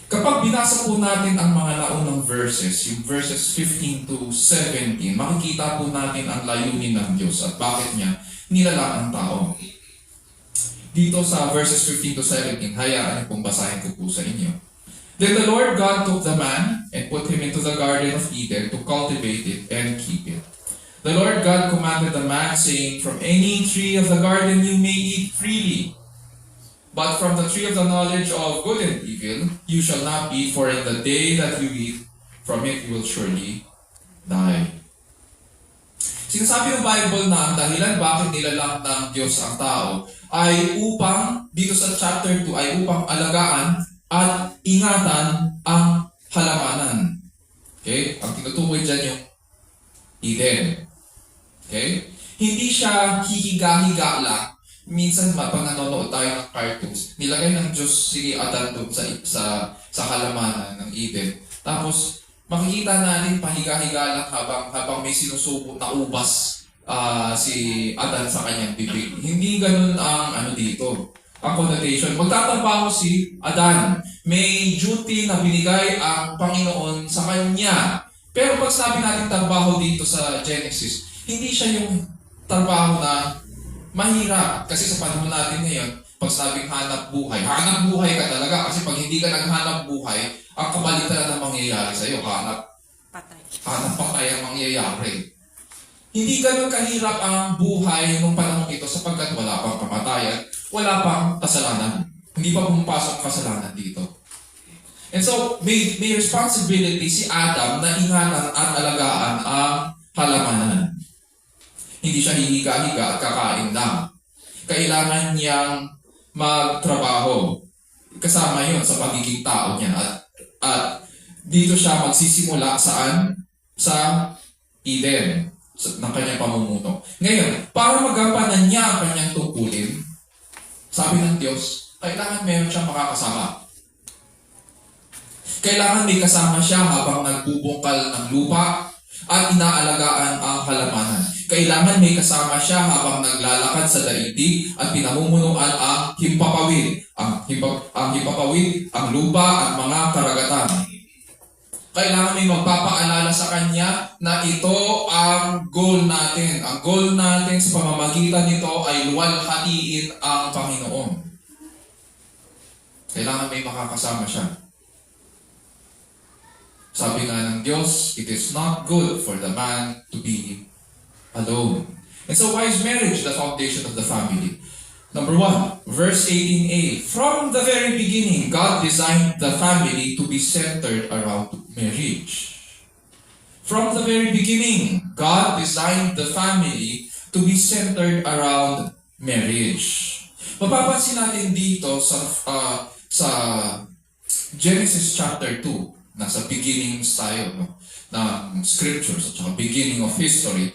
Kapag binasa po natin ang mga naunang verses, yung verses 15 to 17, makikita po natin ang layunin ng Diyos at bakit niya nilalang ang tao. Dito sa verses 15 to 17, hayaan niyo pong basahin ko po sa inyo. Then the Lord God took the man and put him into the garden of Eden to cultivate it and keep it. The Lord God commanded the man, saying, From any tree of the garden you may eat freely, but from the tree of the knowledge of good and evil you shall not eat, for in the day that you eat from it you will surely die. Sinasabi ng Bible na ang dahilan bakit nilalang ng Diyos ang tao ay upang, dito sa chapter 2, ay upang alagaan at ingatan ang halamanan. Okay? Ang tinutukoy dyan yung Eden. Okay? Hindi siya hihiga-higa lang. Minsan pag nanonood tayo ng cartoons, nilagay ng Diyos si Adan doon sa halamanan ng Eden. Tapos, makikita natin pahiga-higa lang habang may sinusubo na ubas si Adan sa kanyang bibig. Hindi ganun ang dito. Ang connotation. Magtatrabaho si Adan. May duty na binigay ang Panginoon sa kanya. Pero pag sabi natin trabaho dito sa Genesis, hindi siya yung trabaho na mahirap. Kasi sa panahon natin ngayon, pag sabing hanap buhay ka talaga. Kasi pag hindi ka naghanap buhay, ang kabalitan na mangyayari sa'yo, hanap patay ang mangyayari. Hindi ganun kahirap ang buhay nung panahon ito sapagkat wala pang kamatayan, wala pang kasalanan. Hindi pa pumapasok kasalanan dito. And so, may responsibility si Adam na ingatan at alagaan ang halamanan. Hindi siya hihiga-higa at kakain lang. Kailangan niyang magtrabaho. Kasama yun sa pagiging tao niya. At dito siya magsisimula saan? Sa Eden. Ng kanyang pamumuno. Ngayon, para magampanan niya ang kanyang tungkulin, sabi ng Diyos, kailangan meron siyang makakasama. Kailangan may kasama siya habang nagbubungkal ng lupa at inaalagaan ang halamanan. Kailangan may kasama siya habang naglalakad sa daigdig at pinamumunuan ang himpapawid. Ang himpapawid, ang lupa at mga karagatan. Kailangan may magpapaalala sa kanya na ito ang goal natin. Ang goal natin sa pamamagitan nito ay luwalhatiin ang Panginoon. Kailangan may makakasama siya. Sabi nga ng Diyos, it is not good for the man to be alone. And so why is marriage the foundation of the family? Number 1, verse 18a. From the very beginning, God designed the family to be centered around marriage. From the very beginning, God designed the family to be centered around marriage. Mapapansin natin dito sa Genesis chapter 2, nasa beginnings tayo, no, ng scriptures at saka beginning of history.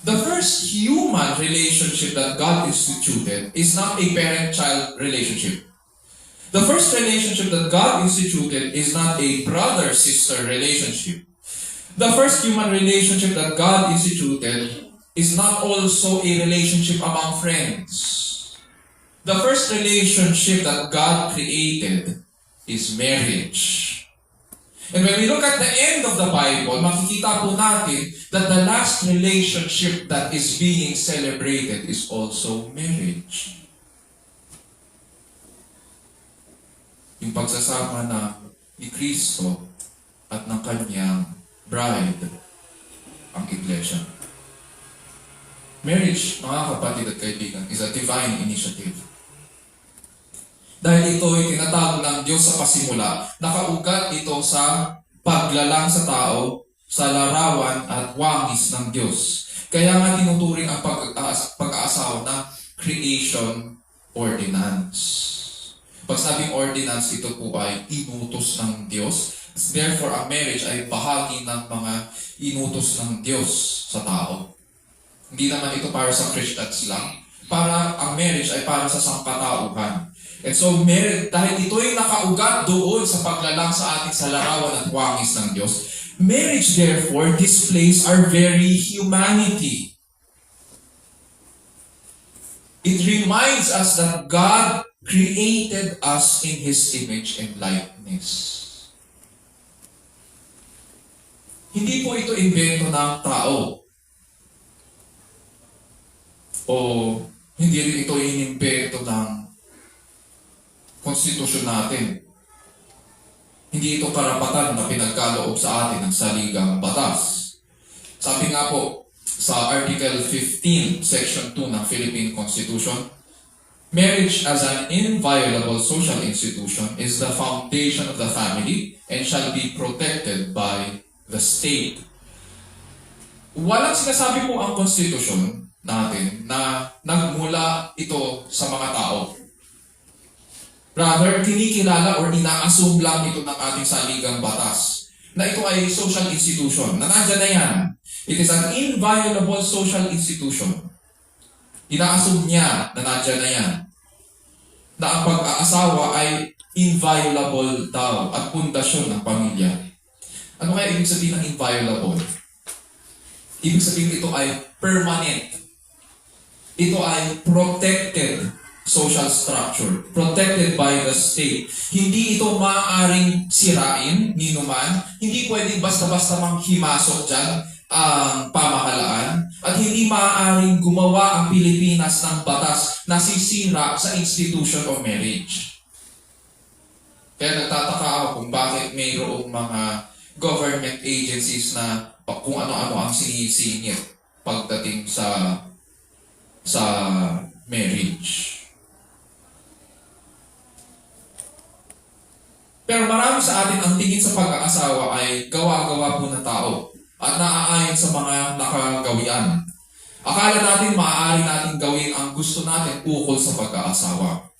The first human relationship that God instituted is not a parent-child relationship. The first relationship that God instituted is not a brother-sister relationship. The first human relationship that God instituted is not also a relationship among friends. The first relationship that God created is marriage. And when we look at the end of the Bible, makikita po natin that the last relationship that is being celebrated is also marriage. Yung pagsasama ni Kristo at ng kanyang bride, ang iglesia. Marriage, mga kapatid at kaibigan, is a divine initiative. Dahil ito ay tinatawag ng Diyos sa pasimula, nakaugat ito sa paglalang sa tao, sa larawan at wangis ng Diyos. Kaya nga tinuturing ang pag-aasawa na creation ordinance. Pag sabing ordinance, ito po ay inutos ng Diyos. Therefore, ang marriage ay bahagi ng mga inutos ng Diyos sa tao. Hindi naman ito para sa Christians lang. Ang marriage ay para sa sangkatauhan. And so, dahil ito'y nakaugat doon sa paglalang sa ating sa larawan at wangis ng Diyos, marriage therefore displays our very humanity. It reminds us that God created us in His image and likeness. Hindi po ito invento ng tao. o hindi rin ito inimbento ng konstitusyon natin. Hindi ito karapatan na pinagkaloob sa atin ng saligang batas. Sabi nga po sa Article 15, Section 2 ng Philippine Constitution, marriage as an inviolable social institution is the foundation of the family and shall be protected by the state. Walang sinasabi po ang konstitusyon natin na nagmula ito sa mga tao. Rather, kinikilala or ina-assume lang ito ng ating saligang batas na ito ay social institution, na nandyan na yan. It is an inviolable social institution. Ina-assume niya na nandyan na yan. Na ang pag-aasawa ay inviolable daw at pundasyon ng pamilya. Ano kaya ibig sabihin ng inviolable? Ibig sabihin ito ay permanent. Ito ay protected social structure, protected by the state. Hindi ito maaaring sirain, ninuman. Hindi pwedeng basta-basta manghimasok dyan ang pamahalaan. At hindi maaaring gumawa ang Pilipinas ng batas na sisira sa institution of marriage. Kaya nagtataka ako kung bakit mayroong mga government agencies na kung ano-ano ang sinisingit pagdating sa marriage. Pero marami sa atin ang tingin sa pag-aasawa ay gawa-gawa po ng tao at naaayon sa mga nakagawian. Akala natin maaari natin gawin ang gusto natin ukol sa pag-aasawa.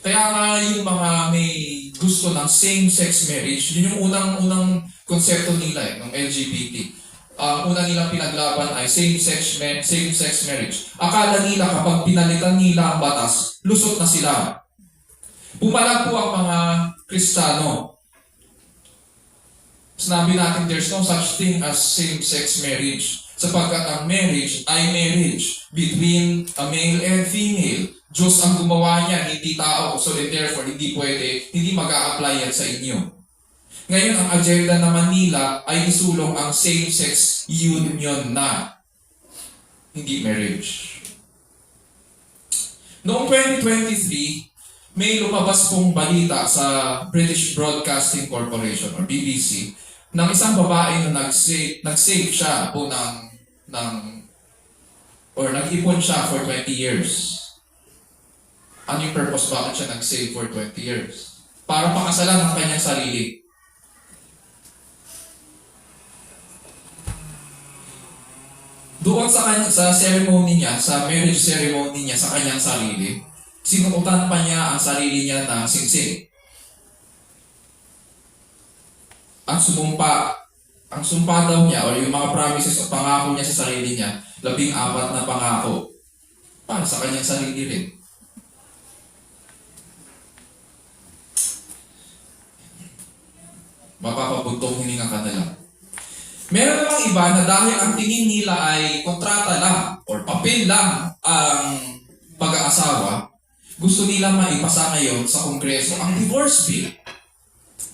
Kaya nga yung mga may gusto ng same-sex marriage, yun yung unang konsepto nila ng LGBT. Una nilang pinaglaban ay same-sex marriage. Akala nila kapag pinalitan nila ang batas, lusot na sila. Pumalag po ang mga Kristiyano. Sinabi natin there's no such thing as same-sex marriage sapagkat ang marriage ay marriage between a male and female. Diyos ang gumawa niya, hindi tao. So therefore, hindi pwede, hindi mag-a-apply yan sa inyo. Ngayon, ang agenda naman nila ay isulong ang same-sex union na, hindi marriage. Noong 2023, may lumabas pong balita sa British Broadcasting Corporation or BBC ng isang babae na nag-save siya po nag-ipon siya for 20 years. Ano yung purpose? Bakit siya nag-save for 20 years? Para pakasalan ang kanyang sarili. Doon sa ceremony niya, sa marriage ceremony niya sa kanyang sarili, sinukutan pa niya ang sarili niya ng singsing. Ang sumpa daw niya, o yung mga promises o pangako niya sa sarili niya, 14 na pangako para sa kanyang sarili rin. Mapapabuntong hininga ka na lang. Meron namang iba na dahil ang tingin nila ay kontrata lang or papel lang ang pag-aasawa, gusto nila maipasa ngayon sa Kongreso ang divorce bill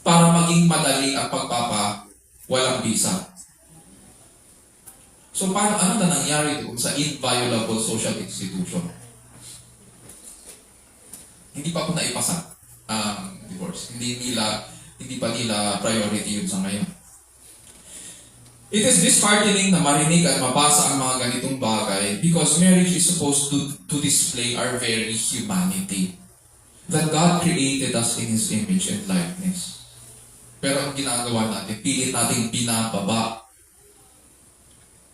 para maging madali ang walang visa. So ano na nangyari doon sa inviolable social institution? Hindi pa po naipasa ang divorce. Hindi pa nila priority yun sa ngayon. It is disheartening na marinig at mabasa ang mga ganitong bagay because marriage is supposed to display our very humanity. That God created us in His image and likeness. Pero ang ginagawa natin, pilit natin binababa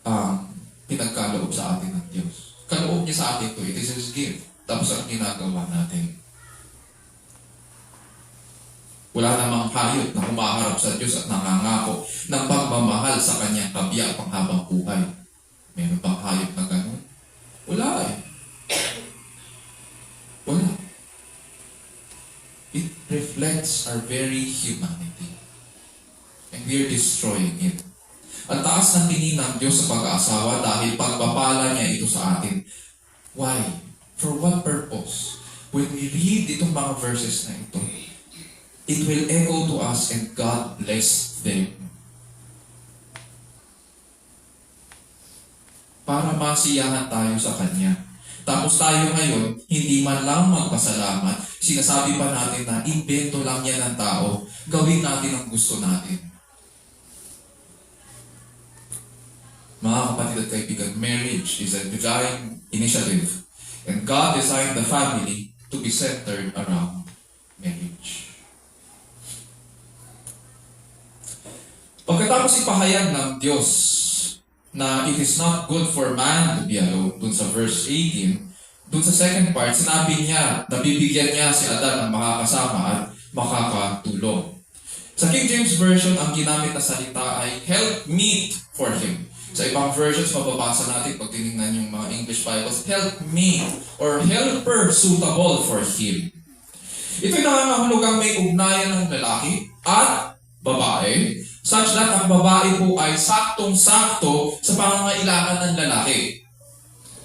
ang pinagkaloob sa atin ng Diyos. Kaloob niya sa atin to, it is His gift. Tapos ang ginagawa natin. Wala namang hayop na humaharap sa Diyos at nangangako ng pagmamahal sa kanyang kabiyak panghabang buhay. Meron bang hayop na gano'n? Wala eh. Wala. It reflects our very humanity. And we are destroying it. Ang taas ng tingin ng Diyos sa pag-aasawa dahil pagpapala niya ito sa atin. Why? For what purpose? When we read itong mga verses na ito, it will echo to us and God bless them. para masiyahan tayo sa Kanya. Tapos tayo ngayon, hindi man lang magpasalamat, sinasabi pa natin na invento lang yan ng tao, gawin natin ang gusto natin. Mga kapatid at kaibigan, marriage is a divine initiative. And God designed the family to be centered around marriage. Pagkatapos ipahayag ng Diyos na it is not good for man to be alone, dun sa verse 18, dun sa second part, sinabi niya, nabibigyan niya si Adan ng makakasama at makakatulong. Sa King James Version, ang ginamit na salita ay help meet for him. Sa ibang versions, mababasa natin pag tinignan yung mga English Bibles, help me or helper suitable for him. Ito'y nangangahulugang may ugnayan ng lalaki at babae, such that ang babae po ay saktong-sakto sa pangangailangan ng lalaki.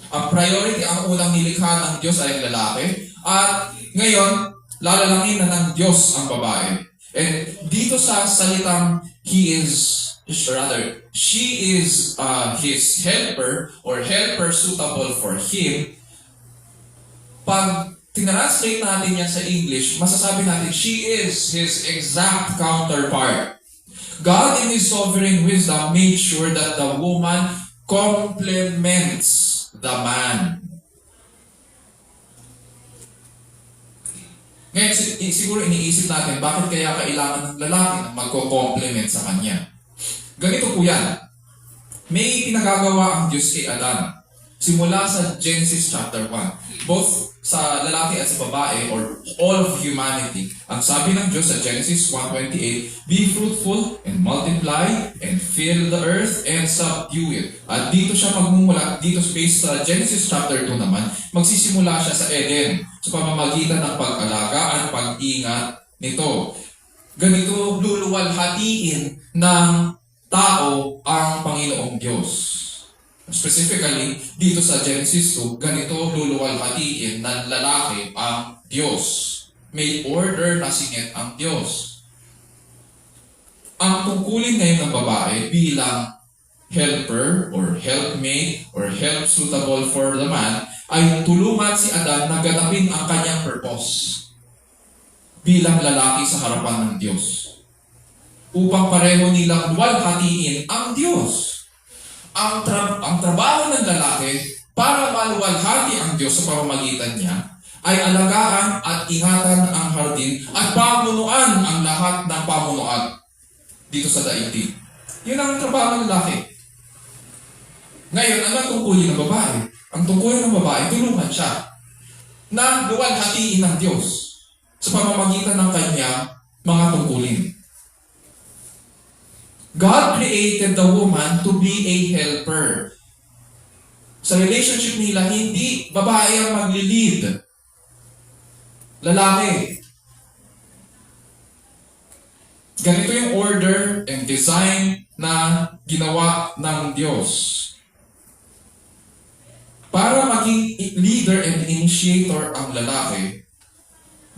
Ang priority, ang unang nilikha ng Diyos ay ang lalaki, at ngayon, lalalangin na ng Diyos ang babae. And dito sa salitang she is his helper or helper suitable for him, pag tinranslate natin yan sa English, masasabi natin, she is his exact counterpart. God in His sovereign wisdom made sure that the woman complements the man. Ngayon, siguro iniisip natin, bakit kaya kailangan ng lalaki na magko-complement sa kanya? Ganito po yan. May pinagagawa ang Diyos kay Adan. Simula sa Genesis chapter 1. Both sa lalaki at sa babae, or all of humanity. Ang sabi ng Diyos sa Genesis 1:28, be fruitful and multiply and fill the earth and subdue it. At dito siya magmumula, dito based sa Genesis chapter 2 naman, magsisimula siya sa Eden sa pamamagitan ng pag-alaga at pag-ingat nito. Ganito luluwalhatiin ng tao ang Panginoong Diyos. Specifically, dito sa Genesis 2, ganito luluwalhatiin ng lalaki ang Diyos. May order na singit ang Diyos. Ang tungkulin ngayon ng babae bilang helper or helpmate or help suitable for the man ay tulungan si Adan na ganapin ang kanyang purpose bilang lalaki sa harapan ng Diyos. Upang pareho nilang luwalhatiin ang Diyos. Ang trabaho ng lalaki para maluwalhati ang Diyos sa pamamagitan niya ay alagaan at ingatan ang hardin at pamunuan ang lahat ng pamunuan dito sa daigdig. Yun ang trabaho ng lalaki. Ngayon, ano ang tungkulin ng babae? Ang tungkulin ng babae, tulungan siya na luwalhatiin ng Diyos sa pamamagitan ng kanyang mga tungkulin. God created the woman to be a helper. Sa relationship nila, hindi babae ang magli-lead. Lalaki. Ganito yung order and design na ginawa ng Diyos. Para maging leader and initiator ang lalaki,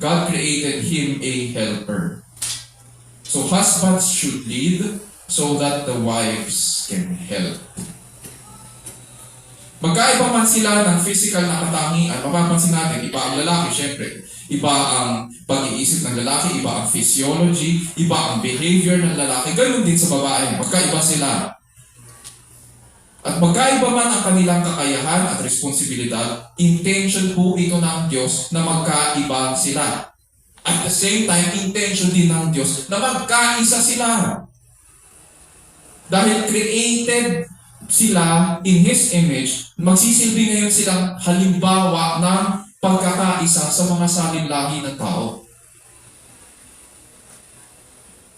God created him a helper. So husbands should lead so that the wives can help. Magkaiba man sila ng physical na katangian, mapapansin natin, iba ang lalaki, syempre. Iba ang pag-iisip ng lalaki, iba ang physiology, iba ang behavior ng lalaki. Ganun din sa babae, magkaiba sila. At magkaiba man ang kanilang kakayahan at responsibilidad, intention po ito ng Diyos na magkaiba sila. At the same time, intention din ng Diyos na magkaisa sila. Dahil created sila in His image, magsisilbi ngayon silang halimbawa ng pagkakaisa sa mga salinlahi ng tao.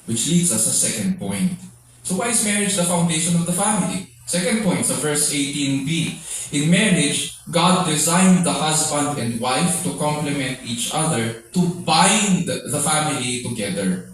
Which leads us sa second point. So why is marriage the foundation of the family? Second point, sa verse 18b. In marriage, God designed the husband and wife to complement each other, to bind the family together.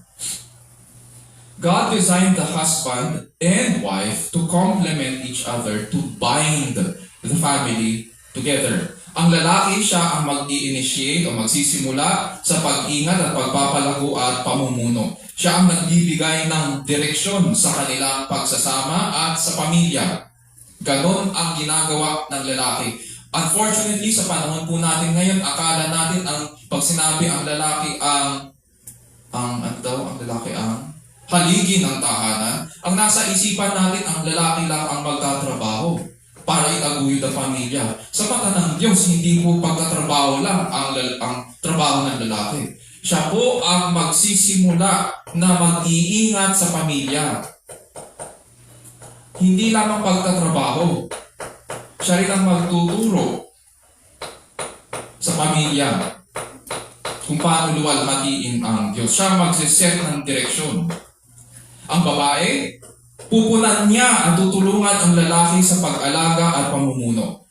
God designed the husband and wife to complement each other, to bind the family together. Ang lalaki siya ang mag-i-initiate o magsisimula sa pag-ingat at pagpapalago at pamumuno. Siya ang nagbibigay ng direksyon sa kanilang pagsasama at sa pamilya. Ganon ang ginagawa ng lalaki. Unfortunately, sa panahon po natin ngayon, akala natin ang pag sinabi ang lalaki ang haligi ng tahanan, ang nasa isipan natin ang lalaki lang ang magtatrabaho para itaguyod ang pamilya. Sa mata ng Diyos, hindi po pagtatrabaho lang ang trabaho ng lalaki. Siya po ang magsisimula na mag-iingat sa pamilya. Hindi lamang pagtatrabaho. Siya rin ang magtuturo sa pamilya kung paano luwalhatiin ang Diyos. Siya ang magsiset ng direksyon. Ang babae, pupunan niya at tutulungan ang lalaki sa pag-alaga at pamumuno.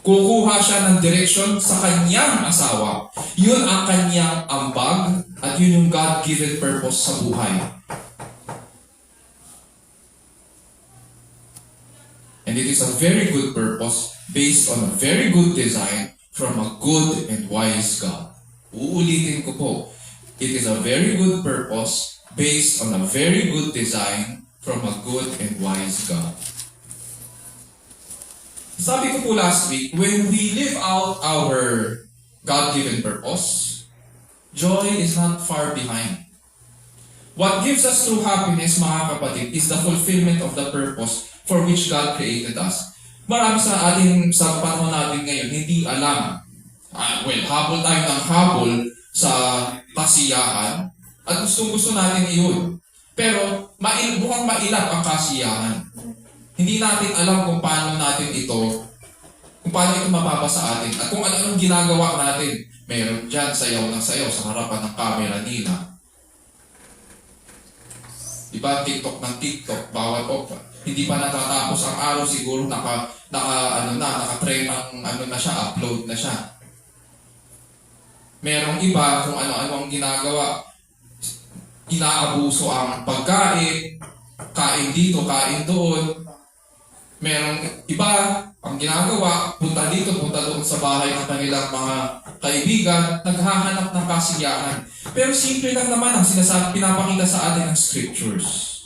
Kukuha siya ng direksyon sa kanyang asawa. Yun ang kanyang ambag at yun yung God-given purpose sa buhay. And it is a very good purpose based on a very good design from a good and wise God. Uulitin ko po, it is a very good purpose based on a very good design from a good and wise God. Sabi ko po last week, when we live out our God-given purpose, joy is not far behind. What gives us true happiness, mga kapatid, is the fulfillment of the purpose for which God created us. Marami sa panahon natin ngayon, hindi alam. Habol tayo ng habol sa kasiyahan at gusto natin iyon. Pero mukhang mailap ang kasiyahan. Hindi natin alam kung paano ito mapapasa atin at kung anong ginagawa natin. Meron dyan sayaw ng sayaw sa harapan ng camera nila. Diba, TikTok ng TikTok, bawal po. Hindi pa natatapos ang araw, siguro naka-train na siya, upload na siya. Merong iba kung ano-ano ang ginagawa. Inaabuso ang pagkain, kain dito, kain doon. Merong iba ang ginagawa, punta dito, punta doon sa bahay ng kanilang mga kaibigan, naghahanap ng kasiyahan. Pero simple lang naman ang pinapakita sa atin ng scriptures.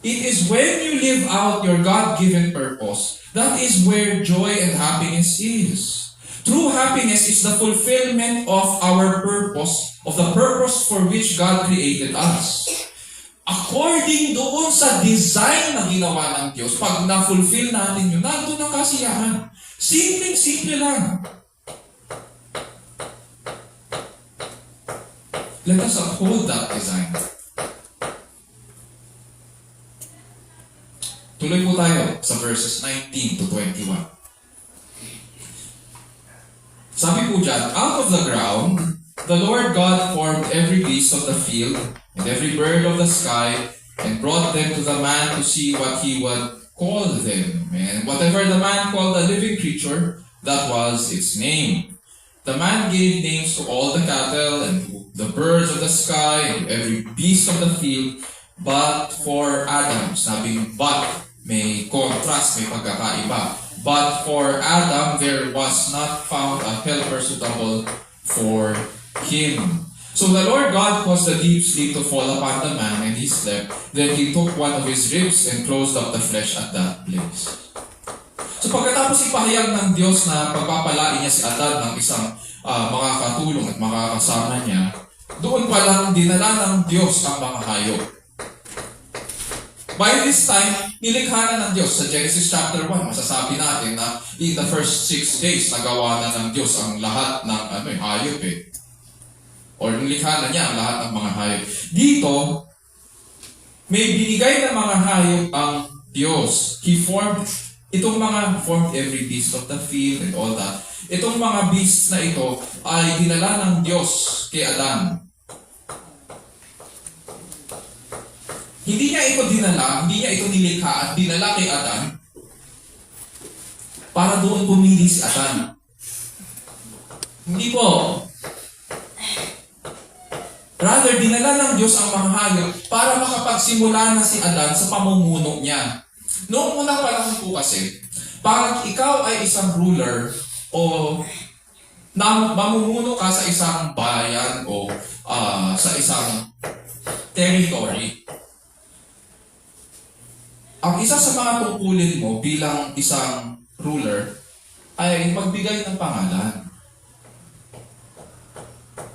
It is when you live out your God-given purpose, that is where joy and happiness is. True happiness is the fulfillment of our purpose, of the purpose for which God created us. According doon sa design na ginawa ng Diyos, pag na-fulfill natin yun, nandun ang kasiyahan. Simple lang. Let us uphold that design. Tuloy po tayo sa verses 19 to 21. Sabi po dyan, out of the ground, the Lord God formed every beast of the field and every bird of the sky and brought them to the man to see what he would call them. And whatever the man called a living creature, that was its name. The man gave names to all the cattle and to the birds of the sky and every beast of the field, but for Adam, sabing but, may contrast, may pagkakaiba. But for Adam, there was not found a helper suitable for him. So the Lord God caused a deep sleep to fall upon the man, and he slept. Then he took one of his ribs and closed up the flesh at that place. So pagkatapos ipahayag ng Diyos na pagpapalain niya si Adam ng isang makakatulong at makakasama niya, doon pa lang dinala ng Diyos ang mga hayop. By this time, nilikha na ng Diyos. Sa Genesis chapter 1, masasabi natin na in the first 6 days, nagawa na ng Diyos ang lahat ng hayop Or nilikha na niya ang lahat ng mga hayop. Dito, may binigay na mga hayop ang Diyos. He formed every beast of the field and all that. Itong mga beasts na ito ay dinala ng Diyos kay Adan. Hindi niya ito dinala, hindi niya ito nilikha at dinala kay Adan para doon pumili si Adan. Hindi po. Rather, dinala ng Diyos ang mga hayop para makapagsimula na si Adan sa pamumuno niya. Noong unang panahon po kasi, pag ikaw ay isang ruler o mamumuno ka sa isang bayan o sa isang territory, ang isa sa mga tungkulin mo bilang isang ruler ay magbigay ng pangalan.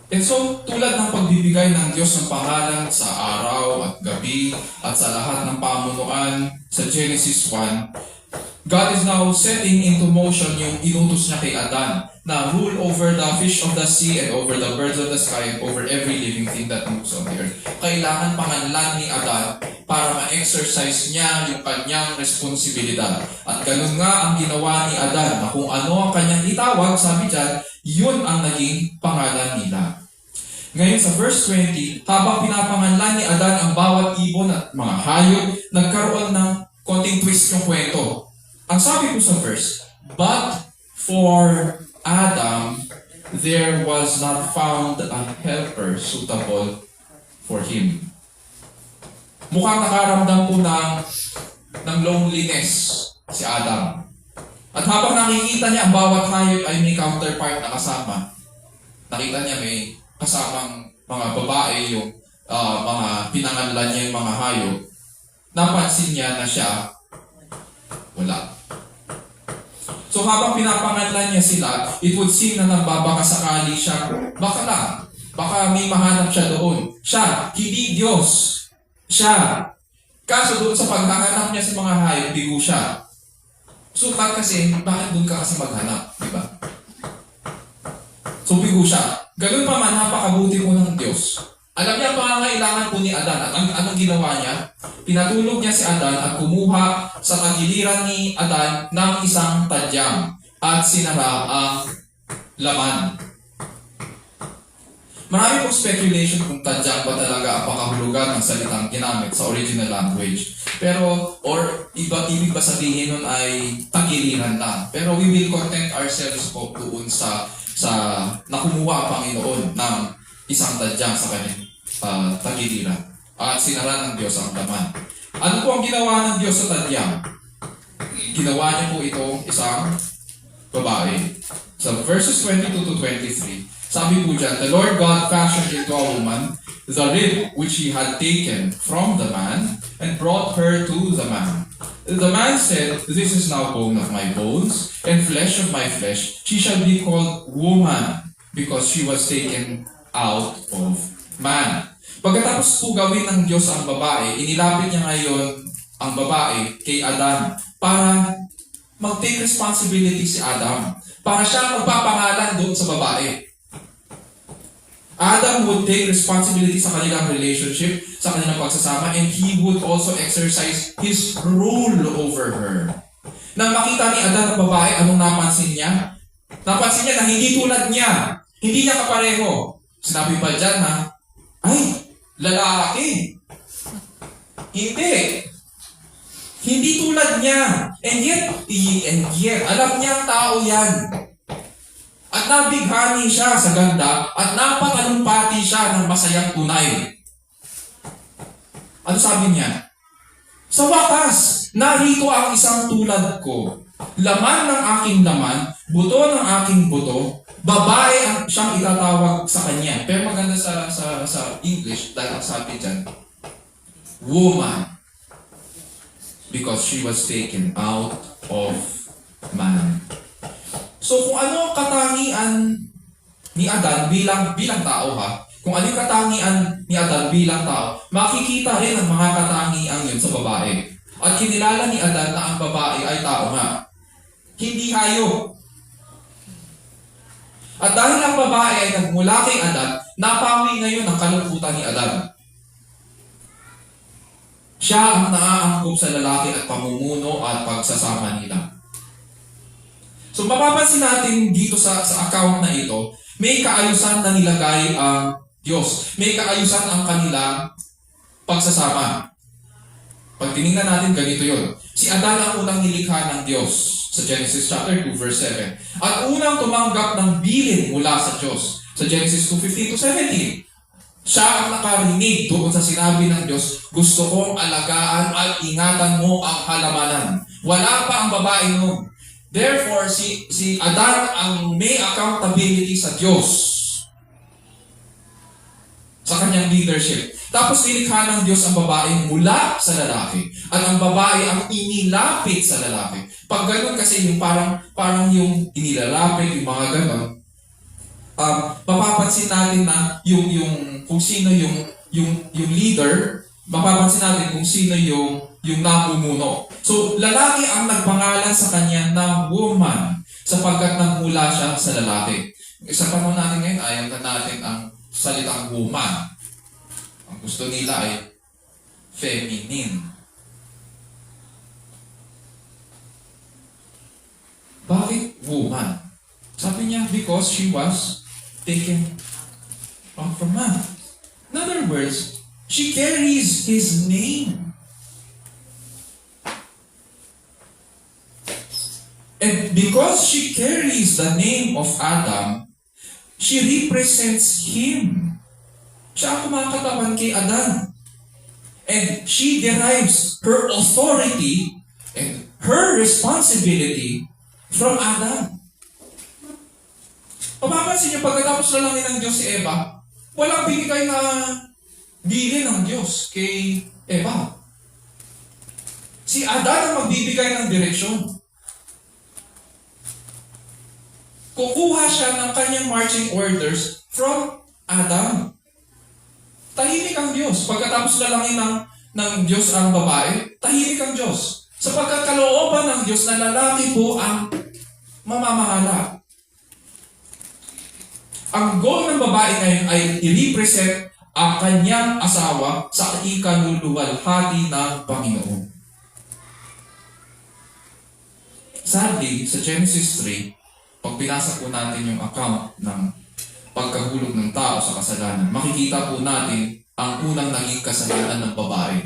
And so, tulad ng pagbibigay ng Diyos ng pangalan sa araw at gabi at sa lahat ng pamunuan sa Genesis 1, God is now setting into motion yung inutos niya kay Adan na rule over the fish of the sea and over the birds of the sky and over every living thing that moves on the earth. Kailangan pangalan ni Adan para ma-exercise niya yung kanyang responsibilidad. At ganun nga ang ginawa ni Adan na kung ano ang kanyang itawag, sabi dyan, yun ang naging pangalan nila. Ngayon sa verse 20, habang pinapangalan ni Adan ang bawat ibon at mga hayop, nagkaroon ng konting twist yung kwento. Ang sabi ko sa verse, but for Adam, there was not found a helper suitable for him. Mukhang nakaramdam po ng loneliness si Adam. At habang nakikita niya ang bawat hayop ay may counterpart na kasama, nakita niya may kasamang mga babae yung mga pinangalan niya yung mga hayop, napansin niya na siya wala. So habang pinapangalan niya sila, it would seem na nagbabakasakali siya, baka may mahanap siya doon. Siya, hindi Diyos. Siya. Kaso doon sa paghahanap niya sa mga hayop, bigo siya. So bakit doon ka kasi maghanap? Diba? So bigo siya. Ganun pa man, napakabuti po ng Diyos. Alam niya ang pangangailangan po ni Adan. At anong ginawa niya? Pinatulog niya si Adan at kumuha sa tagiliran ni Adan ng isang tadyang at sinara ang laman. Marami pong speculation kung tadyang ba talaga ang pakahulugan ng salitang ginamit sa original language. Pero, or ibig ba sabihin nun ay tagiliran lang. Pero we will content ourselves po doon sa nakumuha ang Panginoon ng isang tadyang sa kanyang tagiliran. At sinara ng Diyos ang laman. Ano po ang ginawa ng Diyos sa tadyang? Ginawa niya po ito isang babae. So verses 22 to 23, sabi po dyan, the Lord God fashioned into a woman the rib which he had taken from the man and brought her to the man. The man said, this is now bone of my bones and flesh of my flesh. She shall be called woman because she was taken out of man. Pagkatapos po gawin ng Diyos ang babae, inilapit niya ngayon ang babae kay Adam para mag-take responsibility si Adam. Para siya magpapangalan doon sa babae. Adam would take responsibility sa kanilang relationship, sa kanilang pagsasama, and he would also exercise his rule over her. Nang makita ni Adam ang babae, anong napansin niya? Napansin niya na hindi tulad niya. Hindi niya kapareho. Sinabi pa dyan na, ay, lalaki. Hindi. Hindi tulad niya. And yet, alam niya ang tao yan. At nabighani siya sa ganda at napatalumpati siya ng masayang tunay. Ano sabi niya? Sa wakas, narito ang isang tulad ko. Laman ng aking laman, buto ng aking buto, babae ang siyang itatawag sa kanya. Pero maganda sa English, dahil ang sabi dyan, woman. Because she was taken out of man. So kung ano ang katangian ni Adan bilang tao kung ano yung katangian ni Adan bilang tao, makikita rin ang mga katangian yun sa babae. At kinilala ni Adan na ang babae ay tao nga. Hindi hayop. At dahil ang babae ay nagmula kay Adan, napawi ngayon ang kalungkutan ni Adan. Siya ang naaangkop sa lalaki at pamumuno at pagsasama nila. So mapapansin natin dito sa account na ito, may kaayusan na nilagay ang Diyos. May kaayusan ang kanilang pagsasama. Pag tinignan natin, ganito yun. Si Adan ang unang nilikha ng Diyos sa Genesis chapter 2 verse 7. At unang tumanggap ng bilin mula sa Diyos sa Genesis 2:15 to 17. Siya ang nakarinig doon sa sinabi ng Diyos, gusto kong alagaan at ingatan mo ang halamanan. Wala pa ang babae noon. Therefore, si Adan ang may accountability sa Diyos sa kanyang leadership. Tapos nilikha ng Diyos ang babae mula sa lalaki. At ang babae ang inilapit sa lalaki. Pag ganun kasi yung parang yung inilalapit, yung mga ganun, mapapansin natin na kung sino yung leader, mapapansin natin kung sino yung namumuno. So, lalaki ang nagpangalan sa kanya na woman sapagkat nagmula siya sa lalaki. Sa panahon natin ngayon, ayaw na natin ang salitang woman. Ang gusto nila ay feminine. Bakit woman? Sabi niya, because she was taken from man. In other words, she carries his name. And because she carries the name of Adam, she represents him. Siya ang kumakatawan kay Adan. And she derives her authority and her responsibility from Adam. Papapansin niyo, pagkatapos na lang ng Diyos si Eva, walang binigay na bilin ng Diyos kay Eva. Si Adan ang magbibigay ng direksyon. Kukuha siya ng kanyang marching orders from Adam. Tahimik ang Diyos. Pagkatapos lalangin ng Diyos ang babae, tahimik ang Diyos. Sapagkat kalooban ng Diyos na lalaki po ang mamamahala. Ang goal ng babae ngayon ay i-represent ang kanyang asawa sa ikanluluwalhati ng Panginoon. Sadly, sa Genesis 3, pag binasa po natin yung account ng pagkahulog ng tao sa kasalanan, makikita po natin ang unang naging kasalanan ng babae.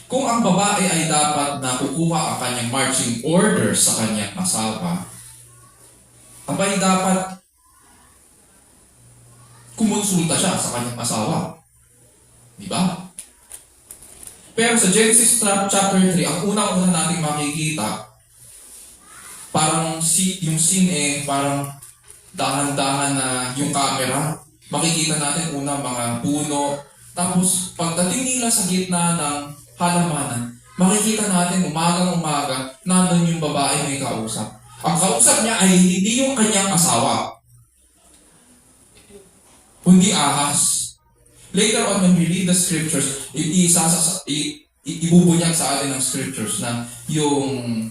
Kung ang babae ay dapat na kukuha ang kanyang marching orders sa kanyang asawa, abay dapat kumonsulta siya sa kanyang asawa. Di ba? Pero sa Genesis chapter 3, ang unang-una natin makikita, parang yung scene parang dahan-dahan na yung camera. Makikita natin una mga puno. Tapos pagdating nila sa gitna ng halamanan, makikita natin umagang-umaga nandun yung babae may kausap. Ang kausap niya ay hindi yung kanyang asawa, kundi ahas. Later on when we read the scriptures, ibubunyag sa atin ng scriptures na yung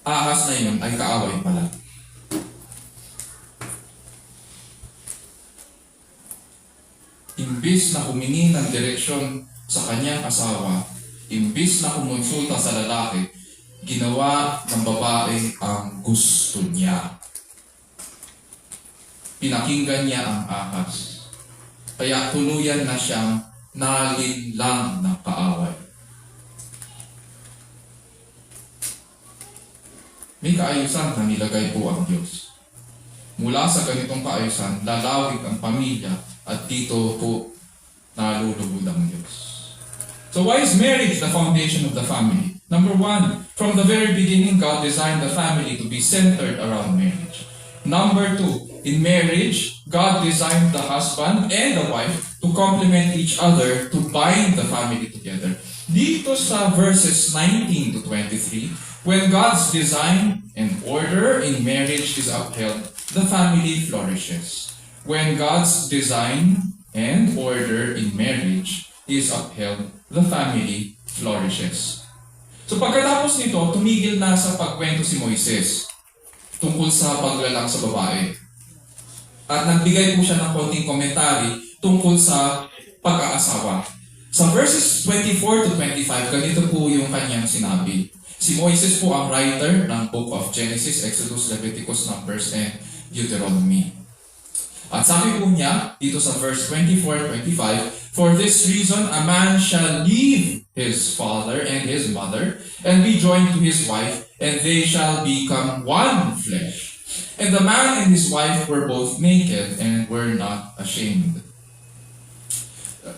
ahas na yun ay kaaway pala. Imbis na humingi ng direksyon sa kanyang asawa, imbis na kumonsulta sa lalaki, ginawa ng babae ang gusto niya. Pinakinggan niya ang ahas. Kaya tuluyan na siyang nalinlang ng kaaway. May kaayusan na nilagay po ang Diyos. Mula sa ganitong kaayusan, lalawig ang pamilya at dito po nalulugod ang Diyos. So why is marriage the foundation of the family? Number one, from the very beginning, God designed the family to be centered around marriage. Number two, in marriage, God designed the husband and the wife to complement each other to bind the family together. Dito sa verses 19 to 23, when God's design and order in marriage is upheld, the family flourishes. When God's design and order in marriage is upheld, the family flourishes. So pagkatapos nito, tumigil na sa pagkwento si Moises tungkol sa paglalang sa babae. At nagbigay po siya ng konting komentary tungkol sa pag-aasawa. Sa verses 24 to 25, ganito po yung kanyang sinabi. Si Moises po ang writer ng Book of Genesis, Exodus, Leviticus, Numbers, and Deuteronomy. At sabi po niya, dito sa verse 24-25, For this reason, a man shall leave his father and his mother, and be joined to his wife, and they shall become one flesh. And the man and his wife were both naked, and were not ashamed.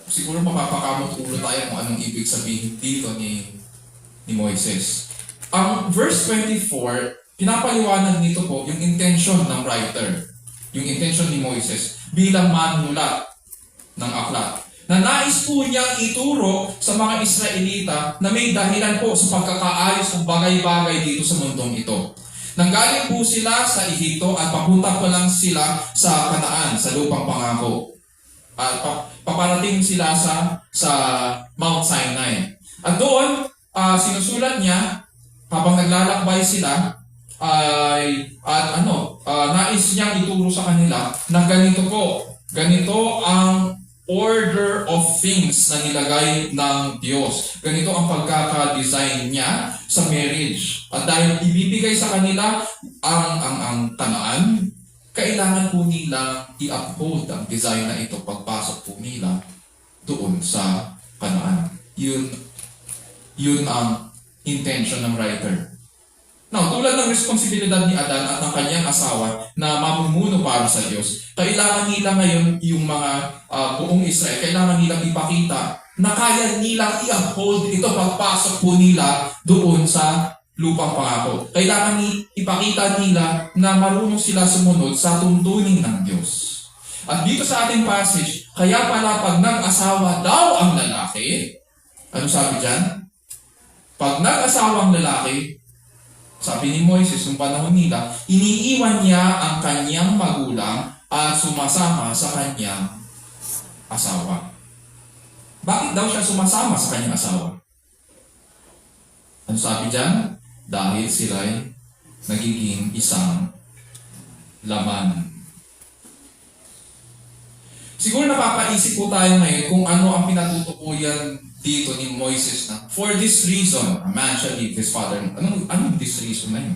Siguro mapapakamot ulo tayo kung anong ibig sabihin dito ni Moises. Ang verse 24, pinapaliwanag nito po yung intention ng writer. yung intention ni Moises bilang manunulat ng aklat. Na nais po niyang ituro sa mga Israelita na may dahilan po sa pagkakaayos ng bagay-bagay dito sa mundong ito. Nanggaling po sila sa Ehipto at papunta po lang sila sa Kanaan, sa lupang pangako. At paparating sila sa Mount Sinai. At doon, sinusulat niya, habang naglalakbay sila, nais niyang ituro sa kanila na ganito ang order of things na nilagay ng Diyos. Ganito ang pagkaka-design niya sa marriage. At dahil ibibigay sa kanila ang Kanaan, kailangan po nila i-uphold ang design na ito pagpasok po nila doon sa Kanaan. Yun ang intention ng writer. Now, tulad ng responsibilidad ni Adan at ng kanyang asawa na mamumuno para sa Diyos, kailangan nila ngayon yung mga buong Israel, kailangan nilang ipakita na kaya nilang i-uphold ito pagpasok po nila doon sa lupang pangako. Kailangan ipakita nila na marunong sila sumunod sa tuntunin ng Diyos. At dito sa ating passage, kaya pala pag nag-asawa daw ang lalaki, ano sabi dyan? Pag nag-asawa ang lalaki, sabi ni Moises, nung panahon nila, iniiwan niya ang kanyang magulang at sumasama sa kanyang asawa. Bakit daw siya sumasama sa kanyang asawa? Ano sabi dyan? Dahil sila'y nagiging isang laman. Siguro napapaisip po tayo ngayon kung ano ang pinatutukuyan dito ni Moises na, for this reason, a man shall leave his father. Anong this reason na yun?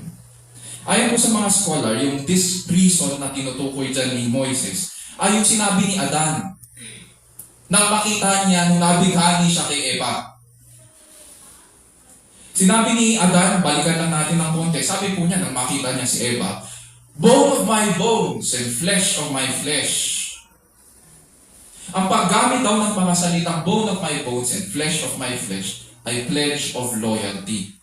Ayon po sa mga scholar, yung this reason na tinutukoy dyan ni Moises ay yung sinabi ni Adan na makita niya nung nabighani siya kay Eva. Sinabi ni Adan, balikan lang natin ng konti, sabi po niya nang makita niya si Eva, bone of my bones and flesh of my flesh. Ang paggamit daw ng pangasalitang bone of my bones and flesh of my flesh ay pledge of loyalty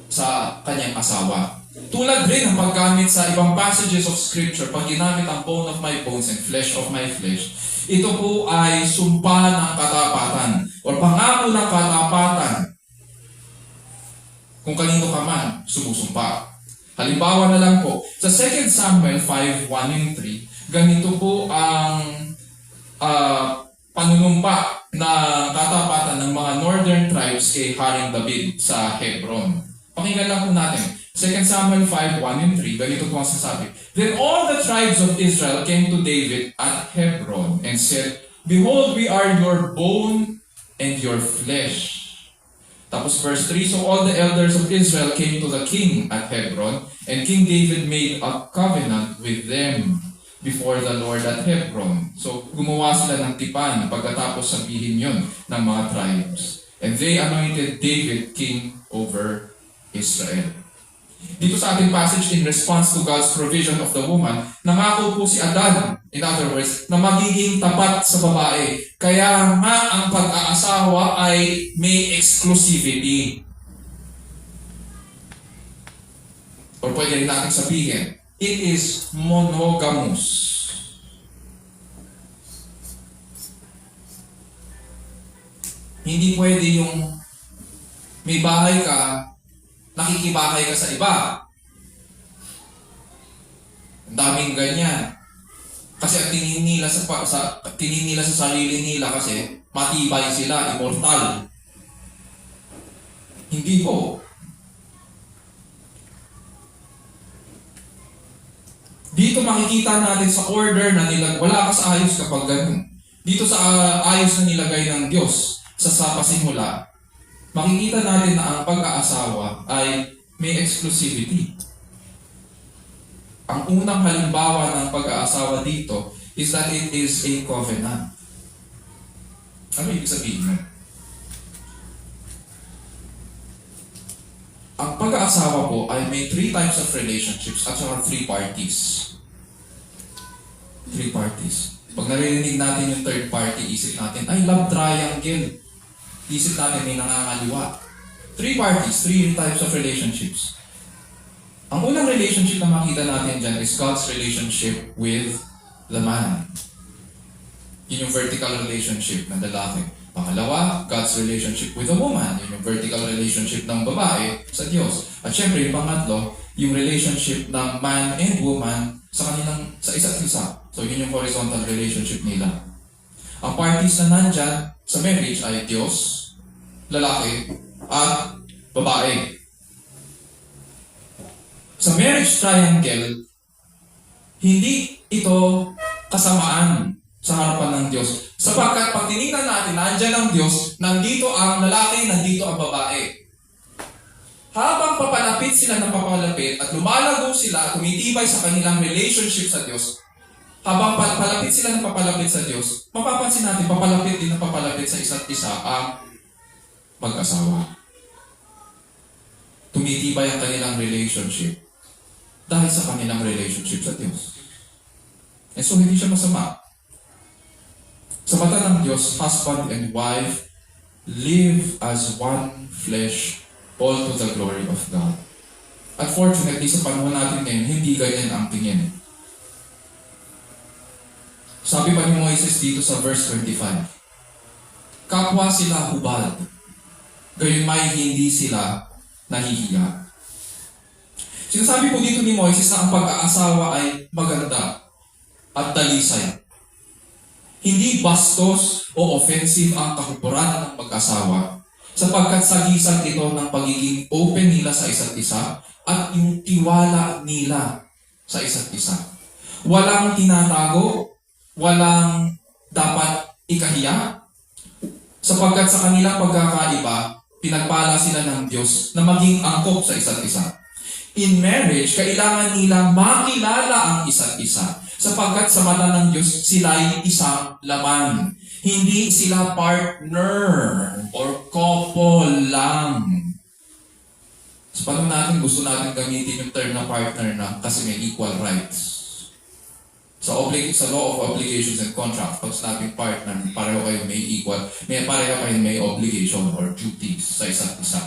sa kanyang asawa. Tulad rin ang paggamit sa ibang passages of scripture, pag ginamit ang bone of my bones and flesh of my flesh, ito po ay sumpa ng katapatan o pangako ng katapatan kung kanino ka man sumusumpa. Halimbawa na lang po, sa 2 Samuel 5:1 and 3, ganito po ang panunumpa na katapatan ng mga northern tribes kay Haring David sa Hebron. Pakinggan lang po natin. 2 Samuel 5:1 and 3, ganito po ang sasabi. Then all the tribes of Israel came to David at Hebron and said, behold, we are your bone and your flesh. Tapos verse 3, so all the elders of Israel came to the king at Hebron, and King David made a covenant with them before the Lord at Hebron. So, gumawa sila ng tipan pagkatapos sabihin yon ng mga tribes. And they anointed David king over Israel. Dito sa ating passage, in response to God's provision of the woman, nangako po si Adan, in other words, na magiging tapat sa babae. Kaya nga ang pag-aasawa ay may exclusivity. Or pwede rin natin sabihin, it is monogamous. Hindi pwede yung may bahay ka, nakikibahay ka sa iba. Ang daming ganyan. Kasi ang tingin nila sa sarili nila kasi matibay sila, immortal. Hindi po. Dito makikita natin sa order na wala ka sa ayos kapag ganun. Dito sa ayos na nilagay ng Diyos sa pasimula, makikita natin na ang pag-aasawa ay may exclusivity. Ang unang halimbawa ng pag-aasawa dito is that it is a covenant. Ano ibig sabihin mo? Ang pag-aasawa po ay may 3 types of relationships at saka 3 parties. 3 parties. Pag naririnig natin yung third party, isip natin, ay love triangle. Isip natin may nangangaliwa. 3 parties, 3 types of relationships. Ang unang relationship na makita natin dyan is God's relationship with the man. Yun yung vertical relationship ng lalaki. Pangalawa, God's relationship with the woman. Yun yung vertical relationship ng babae sa Diyos. At syempre, yung pangatlo, yung relationship ng man and woman sa isa't isa. So yun yung horizontal relationship nila. Ang parties na nandyan sa marriage ay Diyos, lalaki, at babae. Sa marriage triangle, hindi ito kasamaan sa harapan ng Diyos. Sapagkat pag tinignan natin, nandyan ang Diyos, nandito ang lalaki, nandito ang babae. Habang papalapit sila ng papalapit at lumalago sila at tumitibay sa kanilang relationship sa Diyos, habang papalapit sila ng papalapit sa Diyos, mapapansin natin, papalapit din ng papalapit sa isa't isa ang mag-asawa. Tumitibay ang kanilang relationship dahil sa kanilang relationship sa Diyos. And so, hindi siya masama. Sa mata ng Diyos, husband and wife live as one flesh, all to the glory of God. At fortunately, sa panahon natin ngayon, hindi ganyan ang tingin. Sabi pa ni Moises dito sa verse 25, kapwa sila hubad, gayon may hindi sila nahihiya. Sinasabi po dito ni Moises na ang pag-aasawa ay maganda at dalisay. Hindi bastos o offensive ang kahuburan ng mag-asawa sapagkat sagisan ito ng pagiging open nila sa isa't isa at yung tiwala nila sa isa't isa. Walang tinatago, walang dapat ikahiya, sapagkat sa kanilang pagkakaiba, pinagpala sila ng Diyos na maging angkop sa isa't isa. In marriage, kailangan nilang makilala ang isa't isa, sapagkat sa mata ng Diyos, sila ay isang laman. Hindi sila partner or couple lang. Sa panahon natin, gusto natin gamitin yung term na partner na kasi may equal rights. Sa law of obligations and contracts, pag sinabing partner, pareho kayo may equal, pareho kayo may obligation or duties sa isa't isa.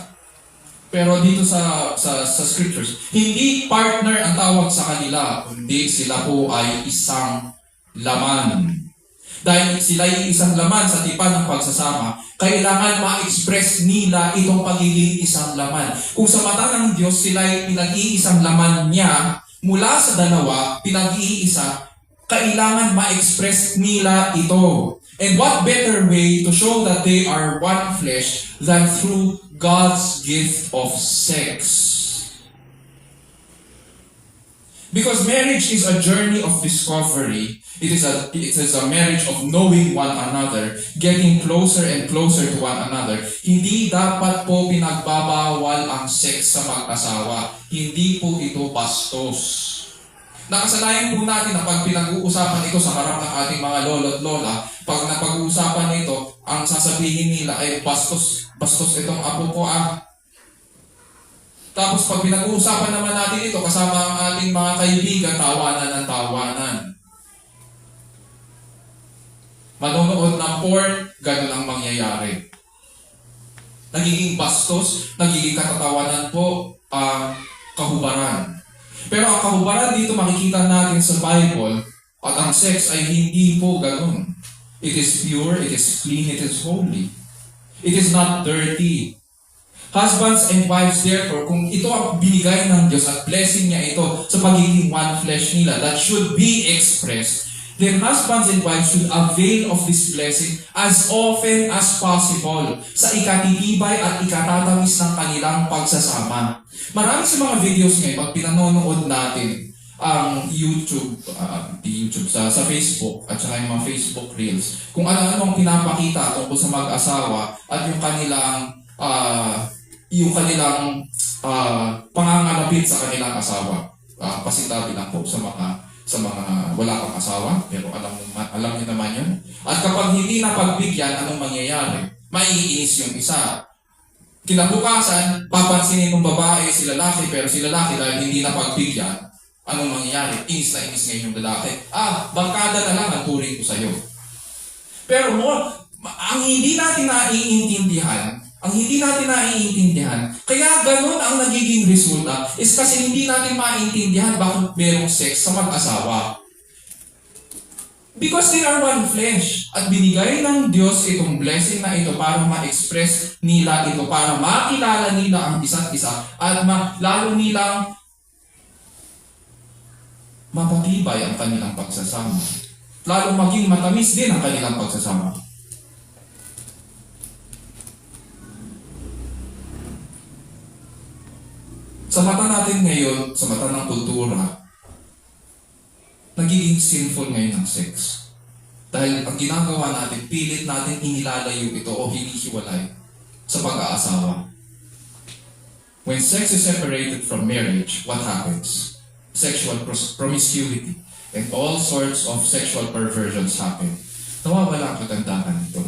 Pero dito sa scriptures, hindi partner ang tawag sa kanila, kundi sila po ay isang laman. Dahil sila ay isang laman sa tipan ng pagsasama, kailangan ma-express nila itong pagiging isang laman. Kung sa mata ng Diyos, sila ay pinag-iisang laman niya, mula sa dalawa, pinag-iisa, kailangan ma-express nila ito. And what better way to show that they are one flesh than through God's gift of sex? Because marriage is a journey of discovery. It is a marriage of knowing one another, getting closer and closer to one another. Hindi dapat po pinagbabawal ang sex sa mag-asawa. Hindi po ito bastos. Nakasanayan po natin na pag pinag-uusapan ito sa harap ng ating mga lolo at lola, pag napag-uusapan ito, ang sasabihin nila ay bastos itong apo ko ah. Tapos pag pinag-uusapan naman natin ito kasama ang ating mga kaibigan, tawanan ng tawanan. Manonood ng porn, ganun ang mangyayari. Nagiging bastos, nagiging katatawanan po ang kahubaran. Pero ang kahubaran dito makikita natin sa Bible at ang sex ay hindi po ganun. It is pure, it is clean, it is holy. It is not dirty. Husbands and wives therefore, kung ito ang binigay ng Diyos at blessing niya ito sa pagiging one flesh nila that should be expressed, then husbands and wives should avail of this blessing as often as possible sa ikatitibay at ikatatamis ng kanilang pagsasama. Marami sa mga videos ngayon, pag pinanonood natin ang sa Facebook at saka yung mga Facebook Reels, kung ano-ano ang pinapakita tungkol sa mag-asawa at yung kanilang pangangalapit sa kanilang asawa. Pasitabi lang po sa mga wala pang asawa, pero alam niyo naman yun. At kapag hindi na pagbigyan, anong mangyayari? Maiinis yung isa. Kinabukasan, papansinin ng babae si lalaki, pero si lalaki dahil hindi na pagbigyan, anong mangyayari? Inis na inis ngayon yung lalaki. Bangkada na lang ang turing ko sa'yo. Pero ang hindi natin naiintindihan, Kaya ganun ang nagiging resulta is kasi hindi natin maintindihan bakit merong sex sa mag-asawa. Because they are one flesh. At binigay ng Diyos itong blessing na ito para ma-express nila ito, para makilala nila ang isa't isa, at lalo nilang mapatibay ang kanilang pagsasama. Lalo maging matamis din ang kanilang pagsasama. Sa mata natin ngayon, sa mata ng kultura, nagiging sinful ngayon ang sex. Dahil ang ginagawa natin, pilit natin inilalayo ito o hinihiwalay sa pag-aasawa. When sex is separated from marriage, what happens? Sexual promiscuity and all sorts of sexual perversions happen. Nawawala ang kagandahan nito.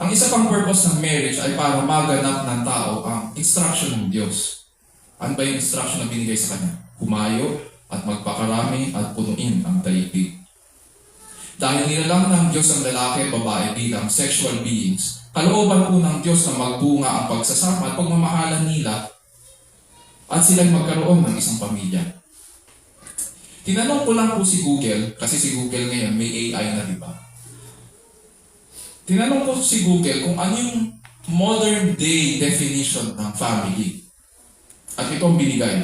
Ang isa pang purpose ng marriage ay para maganap ng tao ang instruction ng Diyos. Ano ba yung instruction na binigay sa kanya? Humayo at magpakarami at punuin ang daigdig. Dahil nilalang ng Diyos ang lalaki at babae bilang sexual beings, kalooban po ng Diyos na magbunga ang pagsasama at pagmamahalan nila at silang magkaroon ng isang pamilya. Tinanong ko lang po si Google, kasi si Google ngayon may AI na, di ba? Tinanong ko si Google kung ano yung modern day definition ng family. At ito ang binigay.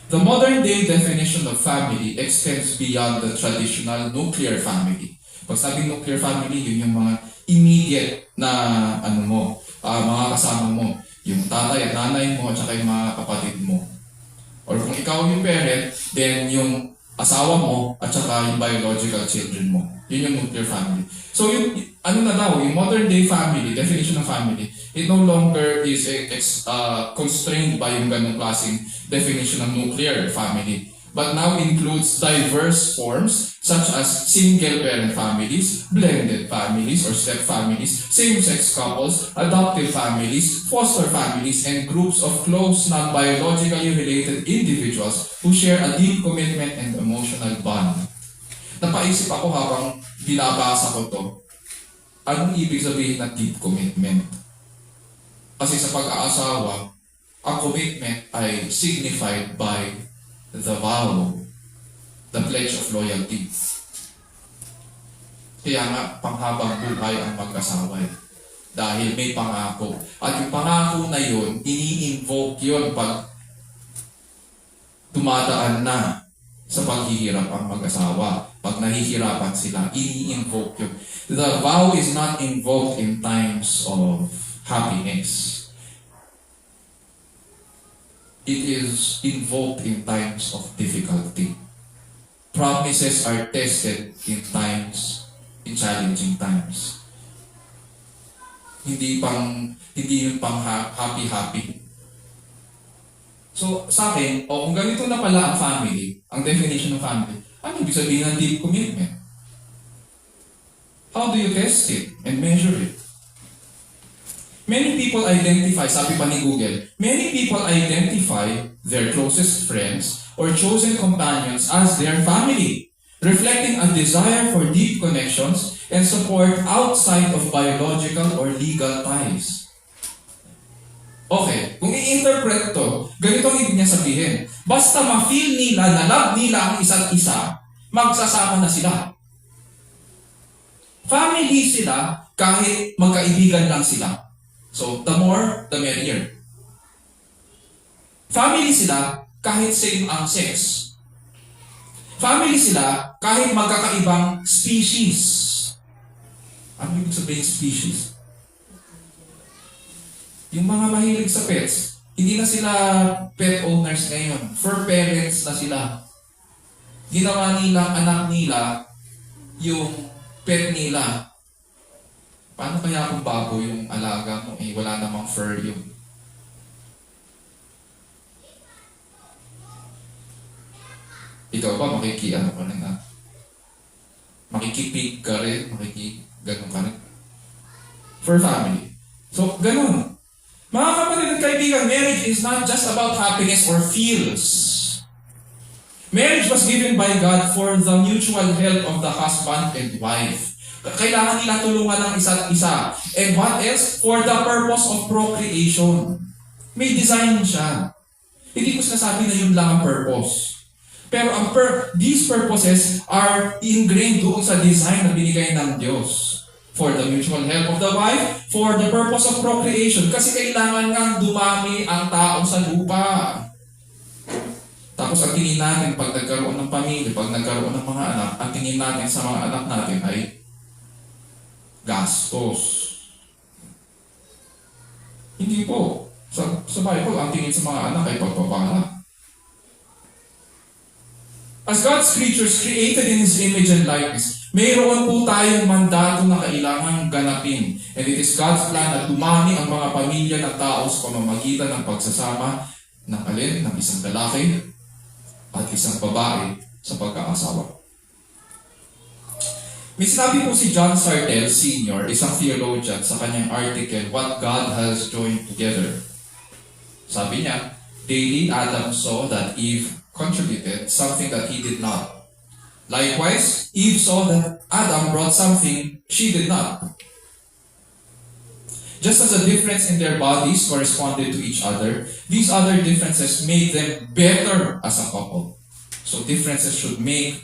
The modern day definition of family extends beyond the traditional nuclear family. Pag sabing nuclear family, yun yung mga immediate na mga kasama mo. Yung tatay at nanay mo at saka yung mga kapatid mo. Or kung ikaw yung parent, then yung asawa mo at saka yung biological children mo. Yun yung nuclear family. So yung yung modern day family, definition ng family, it no longer is constrained by yung ganong klaseng definition ng nuclear family, but now includes diverse forms such as single-parent families, blended families or step-families, same-sex couples, adoptive families, foster families, and groups of close, non-biologically related individuals who share a deep commitment and emotional bond. Napaisip ako habang binabasa ko to, anong ibig sabihin ng deep commitment? Kasi sa pag-aasawa, ang commitment ay signified by the vow, the pledge of loyalty. Kaya nga, panghabang buhay ang mag-asawa dahil may pangako. At yung pangako na yun, ini-invoke yun pag dumadaan na sa paghihirap ang mag-asawa. Pag nahihirapan sila, ini-invoke yun. The vow is not invoked in times of happiness. It is invoked in times of difficulty. Promises are tested in challenging times. Hindi yun pang happy-happy. So, sa akin, kung ganito na pala ang family, ang definition ng family, ano ibig sabihin ng deep commitment? How do you test it and measure it? Many people identify, sabi pa ni Google, many people identify their closest friends or chosen companions as their family, reflecting a desire for deep connections and support outside of biological or legal ties. Okay, kung i-interpret to, ganito ang ibig niya sabihin. Basta ma-feel nila na love nila ang isa't isa, magsasama na sila. Family sila kahit magkaibigan lang sila. So, the more, the merrier. Family sila kahit same ang sex. Family sila kahit magkakaibang species. Ano ibig sabihin species? Yung mga mahilig sa pets, hindi na sila pet owners ngayon. Fur parents na sila. Ginawa nilang anak nila yung pet nila. Paano kaya kung baboy yung alaga mo, wala namang fur yun? Ikaw ba makikipig ka rin, ganun ka rin? For family. So, ganun. Mga kapatid at kaibigan, marriage is not just about happiness or feels. Marriage was given by God for the mutual help of the husband and wife. Kailangan nila tulungan ng isa't isa. And what else? For the purpose of procreation. May design siya. Hindi ko sinasabi na yun lang ang purpose. Pero these purposes are ingrained doon sa design na binigay ng Diyos. For the mutual help of the wife, for the purpose of procreation. Kasi kailangan nga dumami ang tao sa lupa. Tapos ang tingin natin pag nagkaroon ng pamilya, pag nagkaroon ng mga anak, ang tingin natin sa mga anak natin ay gastos. Hindi po. Sa Bible, ang tingin sa mga anak ay pagpapala. As God's creatures created in His image and likeness, mayroon po tayong mandato na kailangang ganapin. And it is God's plan na dumami ang mga pamilya ng tao sa pamamagitan ng pagsasama ng alin, ng isang lalaki at isang babae sa pagkakasawa. May sinabi po si John Sartell Sr., isang theologian, sa kanyang article, What God Has Joined Together. Sabi niya, daily Adam saw that Eve contributed something that he did not. Likewise, Eve saw that Adam brought something she did not. Just as the difference in their bodies corresponded to each other, these other differences made them better as a couple. So differences should make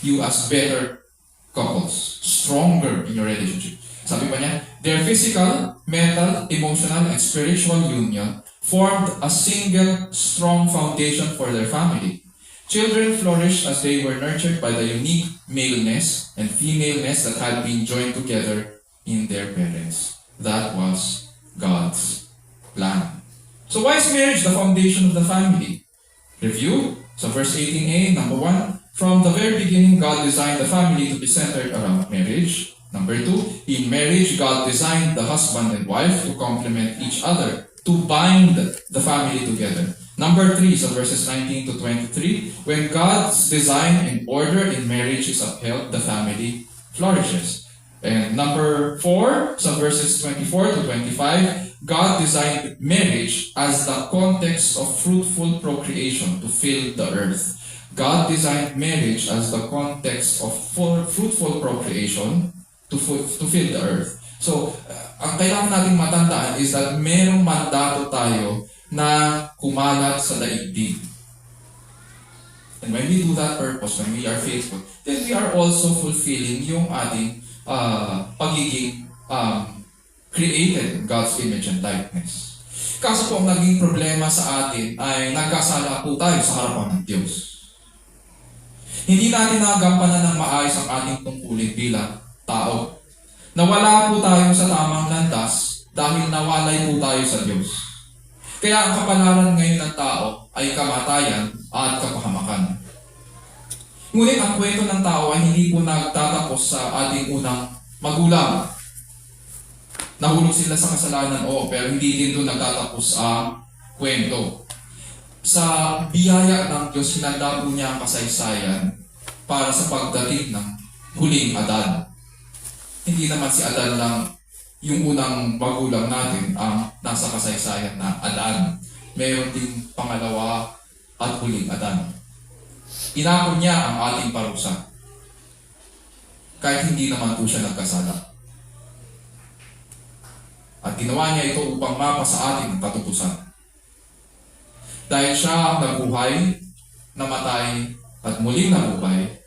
you as better couples, stronger in your relationship. Sabi pa niya, their physical, mental, emotional, and spiritual union formed a single strong foundation for their family. Children flourished as they were nurtured by the unique maleness and femaleness that had been joined together in their parents. That was God's plan. So why is marriage the foundation of the family? Review. So verse 18a, number 1, from the very beginning, God designed the family to be centered around marriage. Number 2, in marriage, God designed the husband and wife to complement each other, to bind the family together. Number 3, so verses 19 to 23, when God's design and order in marriage is upheld, the family flourishes. And number 4, so verses 24 to 25, God designed marriage as the context of fruitful procreation to fill the earth. God designed marriage as the context of fruitful procreation to fill the earth. So, ang kailangan natin matandaan is that merong mandato tayo na kumalat sa daigdig. And when we do that purpose, when we are faithful, then we are also fulfilling yung ating pagiging created in God's image and likeness. Kaso po ang naging problema sa atin ay nagkasala po tayo sa harapan ng Diyos. Hindi natin nagampanan ng maayos ang ating tungkulin bilang tao. Nawala po tayo sa tamang landas dahil nawalay po tayo sa Diyos. Kaya ang kapalaran ngayon ng tao ay kamatayan at kapahamakan. Ngunit ang kwento ng tao ay hindi po nagtatapos sa ating unang magulang. Nahulog sila sa kasalanan, pero hindi din doon nagtatapos ang kwento. Sa biyaya ng Diyos, hinanda po niya ang kasaysayan para sa pagdating ng huling Adan. Hindi naman si Adan lang yung unang magulang natin ang nasa kasaysayan na Adan. Mayroon din pangalawa at huling Adan. Inako niya ang ating parusa. Kahit hindi naman po siya nagkasala. At ginawa niya ito upang mapa sa ating katutusan. Dahil siya ang nabuhay, namatay, at muling nabuhay,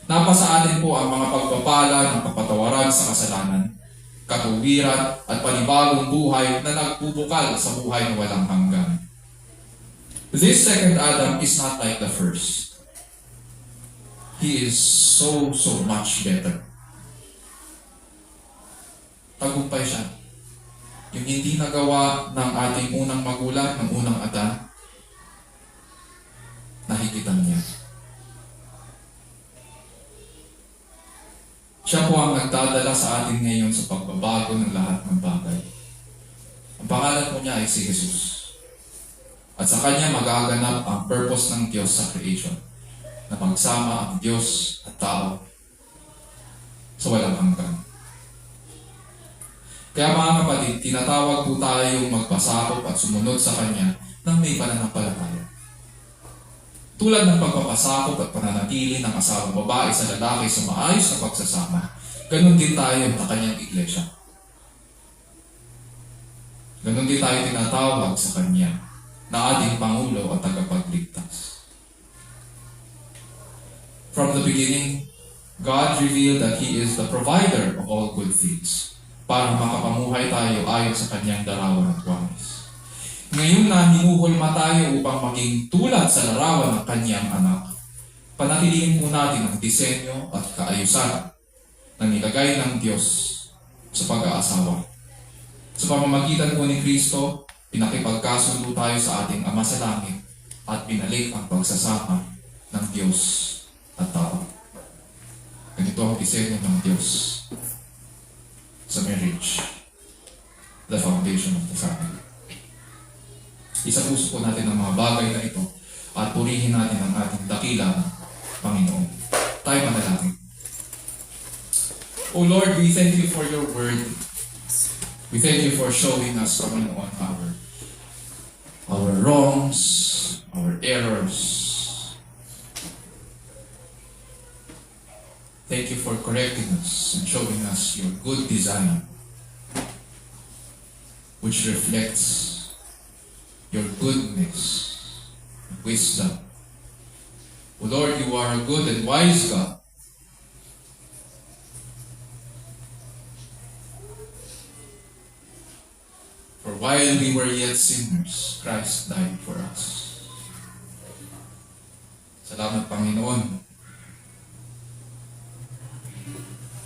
napa sa atin po ang mga pagpapala ng kapatawaran sa kasalanan, katuwiran, at panibagong buhay na nagbubukal sa buhay na walang hanggan. This second Adam is not like the first. He is so much better. Tagumpay siya. Yung hindi nagawa ng ating unang magulang, ng unang Adan, nahigitan niya. Siya po ang nagdadala sa atin ngayon sa pagbabago ng lahat ng bagay. Ang pangalan po niya ay si Jesus. At sa Kanya magaganap ang purpose ng Diyos sa creation, na magsama ang Diyos at tao sa walang hanggan. Kaya mga kapatid, tinatawag po tayong magpasakop at sumunod sa Kanya ng may pananampalataya. Tulad ng pagpapasakop at pananatili ng asawang babae sa lalaki sa maayos na pagsasama, Ganon din tayo sa kanyang iglesia. Ganon din tayo tinatawag sa kanya na ating Pangulo at tagapagligtas. From the beginning, God revealed that He is the provider of all good things para makapamuhay tayo ayon sa kanyang larawan at wanis. Ngayon na hinuhulma tayo upang maging tulad sa larawan ng kanyang anak, panatilihin po natin ang disenyo at kaayusan na nilagay ng Diyos sa pag-aasawa. Sa pamamagitan po ni Kristo, pinakipagkasundo tayo sa ating Ama sa Langit at pinalik ang pagsasama ng Diyos at tao. Ganito ang disenyo ng Diyos sa marriage, the foundation of the family. Isapuso po natin ang mga bagay na ito at purihin natin ang ating dakilang Panginoon. Tayo manalangin. O Lord, we thank you for your word. We thank you for showing us, Panginoon, our wrongs, our errors. Thank you for correcting us and showing us your good design, which reflects your goodness and wisdom. O Lord, you are a good and wise God. For while we were yet sinners, Christ died for us. Salamat, Panginoon,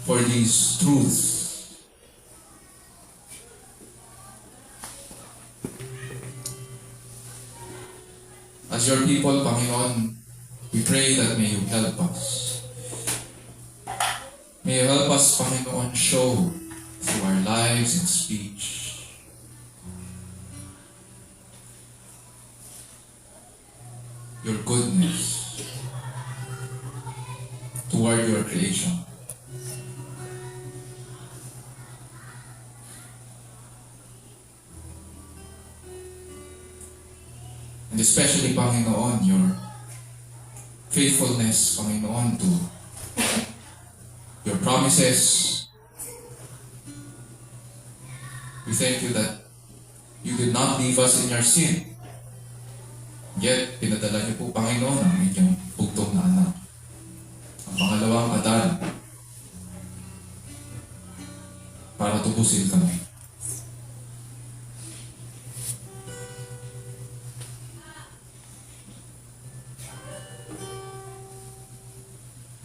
for these truths. As your people, Panginoon, we pray that may you help us. May you help us, Panginoon, show through our lives and speech your goodness toward your creation. And especially, Panginoon, your faithfulness, Panginoon, to your promises. We thank you that you did not leave us in your sin. Yet, pinadala niyo po, Panginoon, ang inyong bugtong na anak. Ang pangalawang Adan para tubusin kami.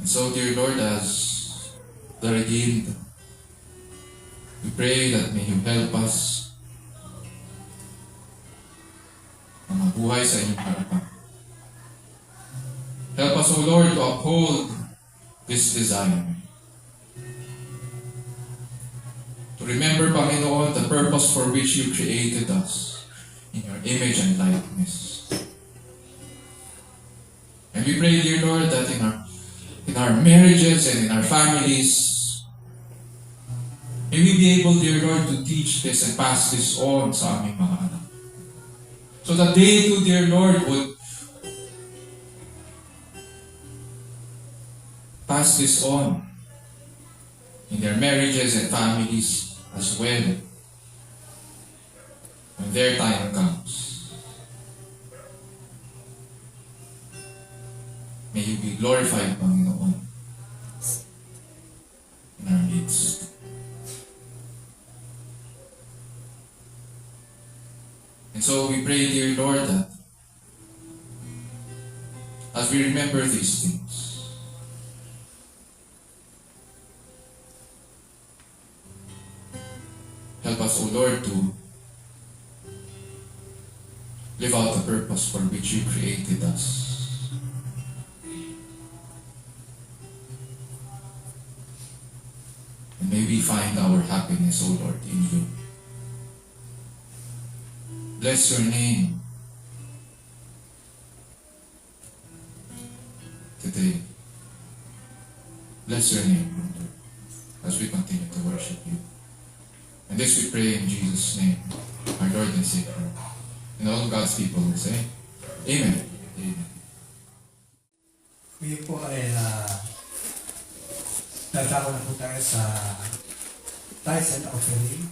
So, dear Lord, as the redeemed, we pray that may you help us na mabuhay sa inyong harapan. Help us, O Lord, to uphold this desire. To remember, Panginoon, the purpose for which you created us in your image and likeness. And we pray, dear Lord, that in our marriages and in our families, may we be able, dear Lord, to teach this and pass this on sa aming mga anak. So that they too, dear Lord, would pass this on in their marriages and families as well when their time comes. May you be glorified, Panginoon, in our midst. And so we pray, dear Lord, that as we remember these things, help us, O Lord, to live out the purpose for which you created us. And may we find our happiness, O Lord, in you. Bless your name today. Bless your name, Lord, as we continue to worship you. And this we pray in Jesus' name, our Lord and Savior. And all God's people will say, Amen. Amen. Kuya po ay Tatako na po tayo sa tithes and offering.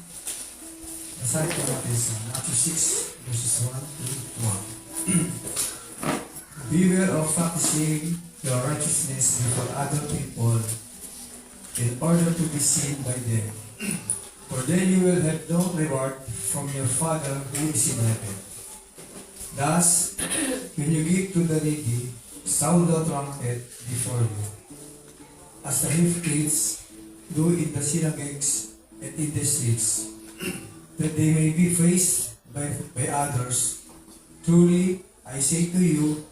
Basahin po natin sa Matthew 6, verses 1 to 1. Beware of practicing your righteousness before other people in order to be seen by them. For then you will have no reward from your Father who is in heaven. Thus, when you give to the needy, sound the trumpet before you, as the hypocrites do in the synagogues and in the streets, that they may be praised by others. Truly, I say to you,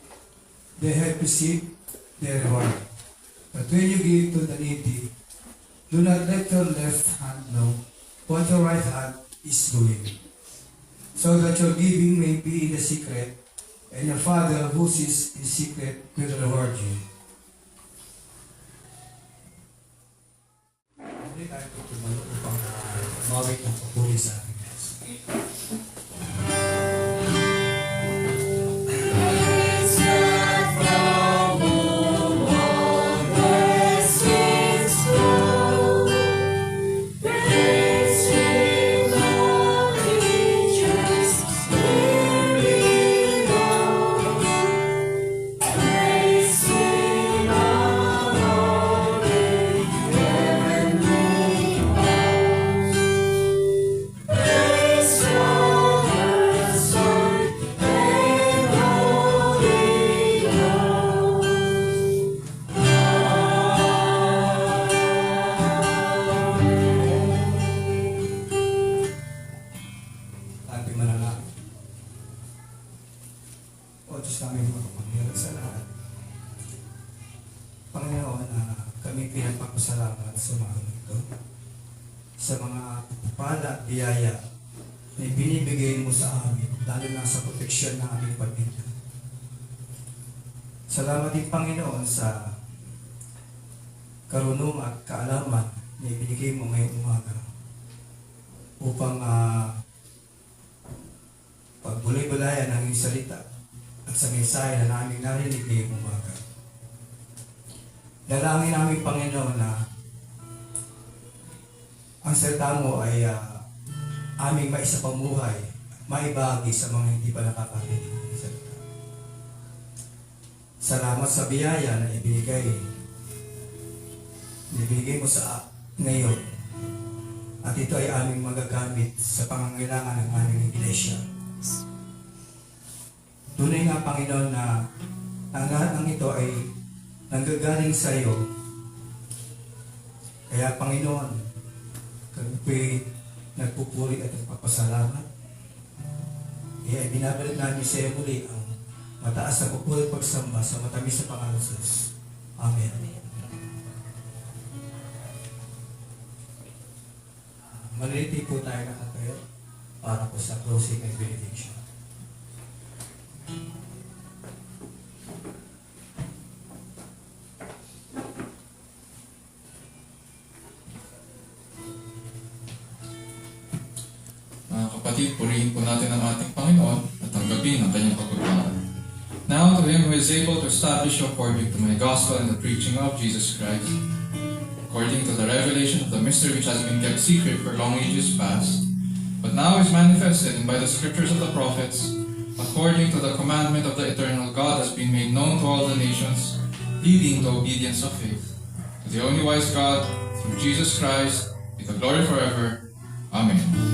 they have received their reward. But when you give to the needy, do not let your left hand know what your right hand is doing, so that your giving may be in the secret, and your Father who sees in secret will reward you. Hindi tayo tutumayo upang mawit ng papuri sa ating Diyos. Ating manalangin. O Diyos namin makapangyari sa lahat. Panginoon, kami pinagpapasalamat sa mga ito, sa mga pala at biyaya na binibigay mo sa amin, lalo na sa proteksyon ng aming pamilya. Salamat din, Panginoon, sa karunong at kaalaman na ibinigay mo ngayong umaga upang pagbulay-bulayan ang iyong salita at sa mensahe na namin narinig ngayong umaga. Dalangin namin, Panginoon, na ang salita mo ay aming maisapamuhay, maibagi sa mga hindi pa nakakarinig ng salita. Salamat sa biyaya na ibinigay mo sa ngayon. At ito ay aming magagamit sa pangangailangan ng aming iglesia. Tunay nga, Panginoon, na ang lahat ng ito ay nanggagaling sa iyo. Kaya, Panginoon, kami nagpupuri at nagpapasalamat. Kaya binabalik namin sa iyo muli ang mataas na pupuri at pagsamba sa matamis na pangalan sa Diyos. Amen. Maliliti po tayo nakatayo para po sa closing and benediction. Mga kapatid, purihin po natin ang ating Panginoon at tanggapin ang kanyang pagpapala. Now to Him who is able to establish according to my gospel and the preaching of Jesus Christ, according to the revelation of the mystery which has been kept secret for long ages past, but now is manifested by the scriptures of the prophets, according to the commandment of the eternal God has been made known to all the nations, leading to obedience of faith. To the only wise God, through Jesus Christ, be the glory forever. Amen.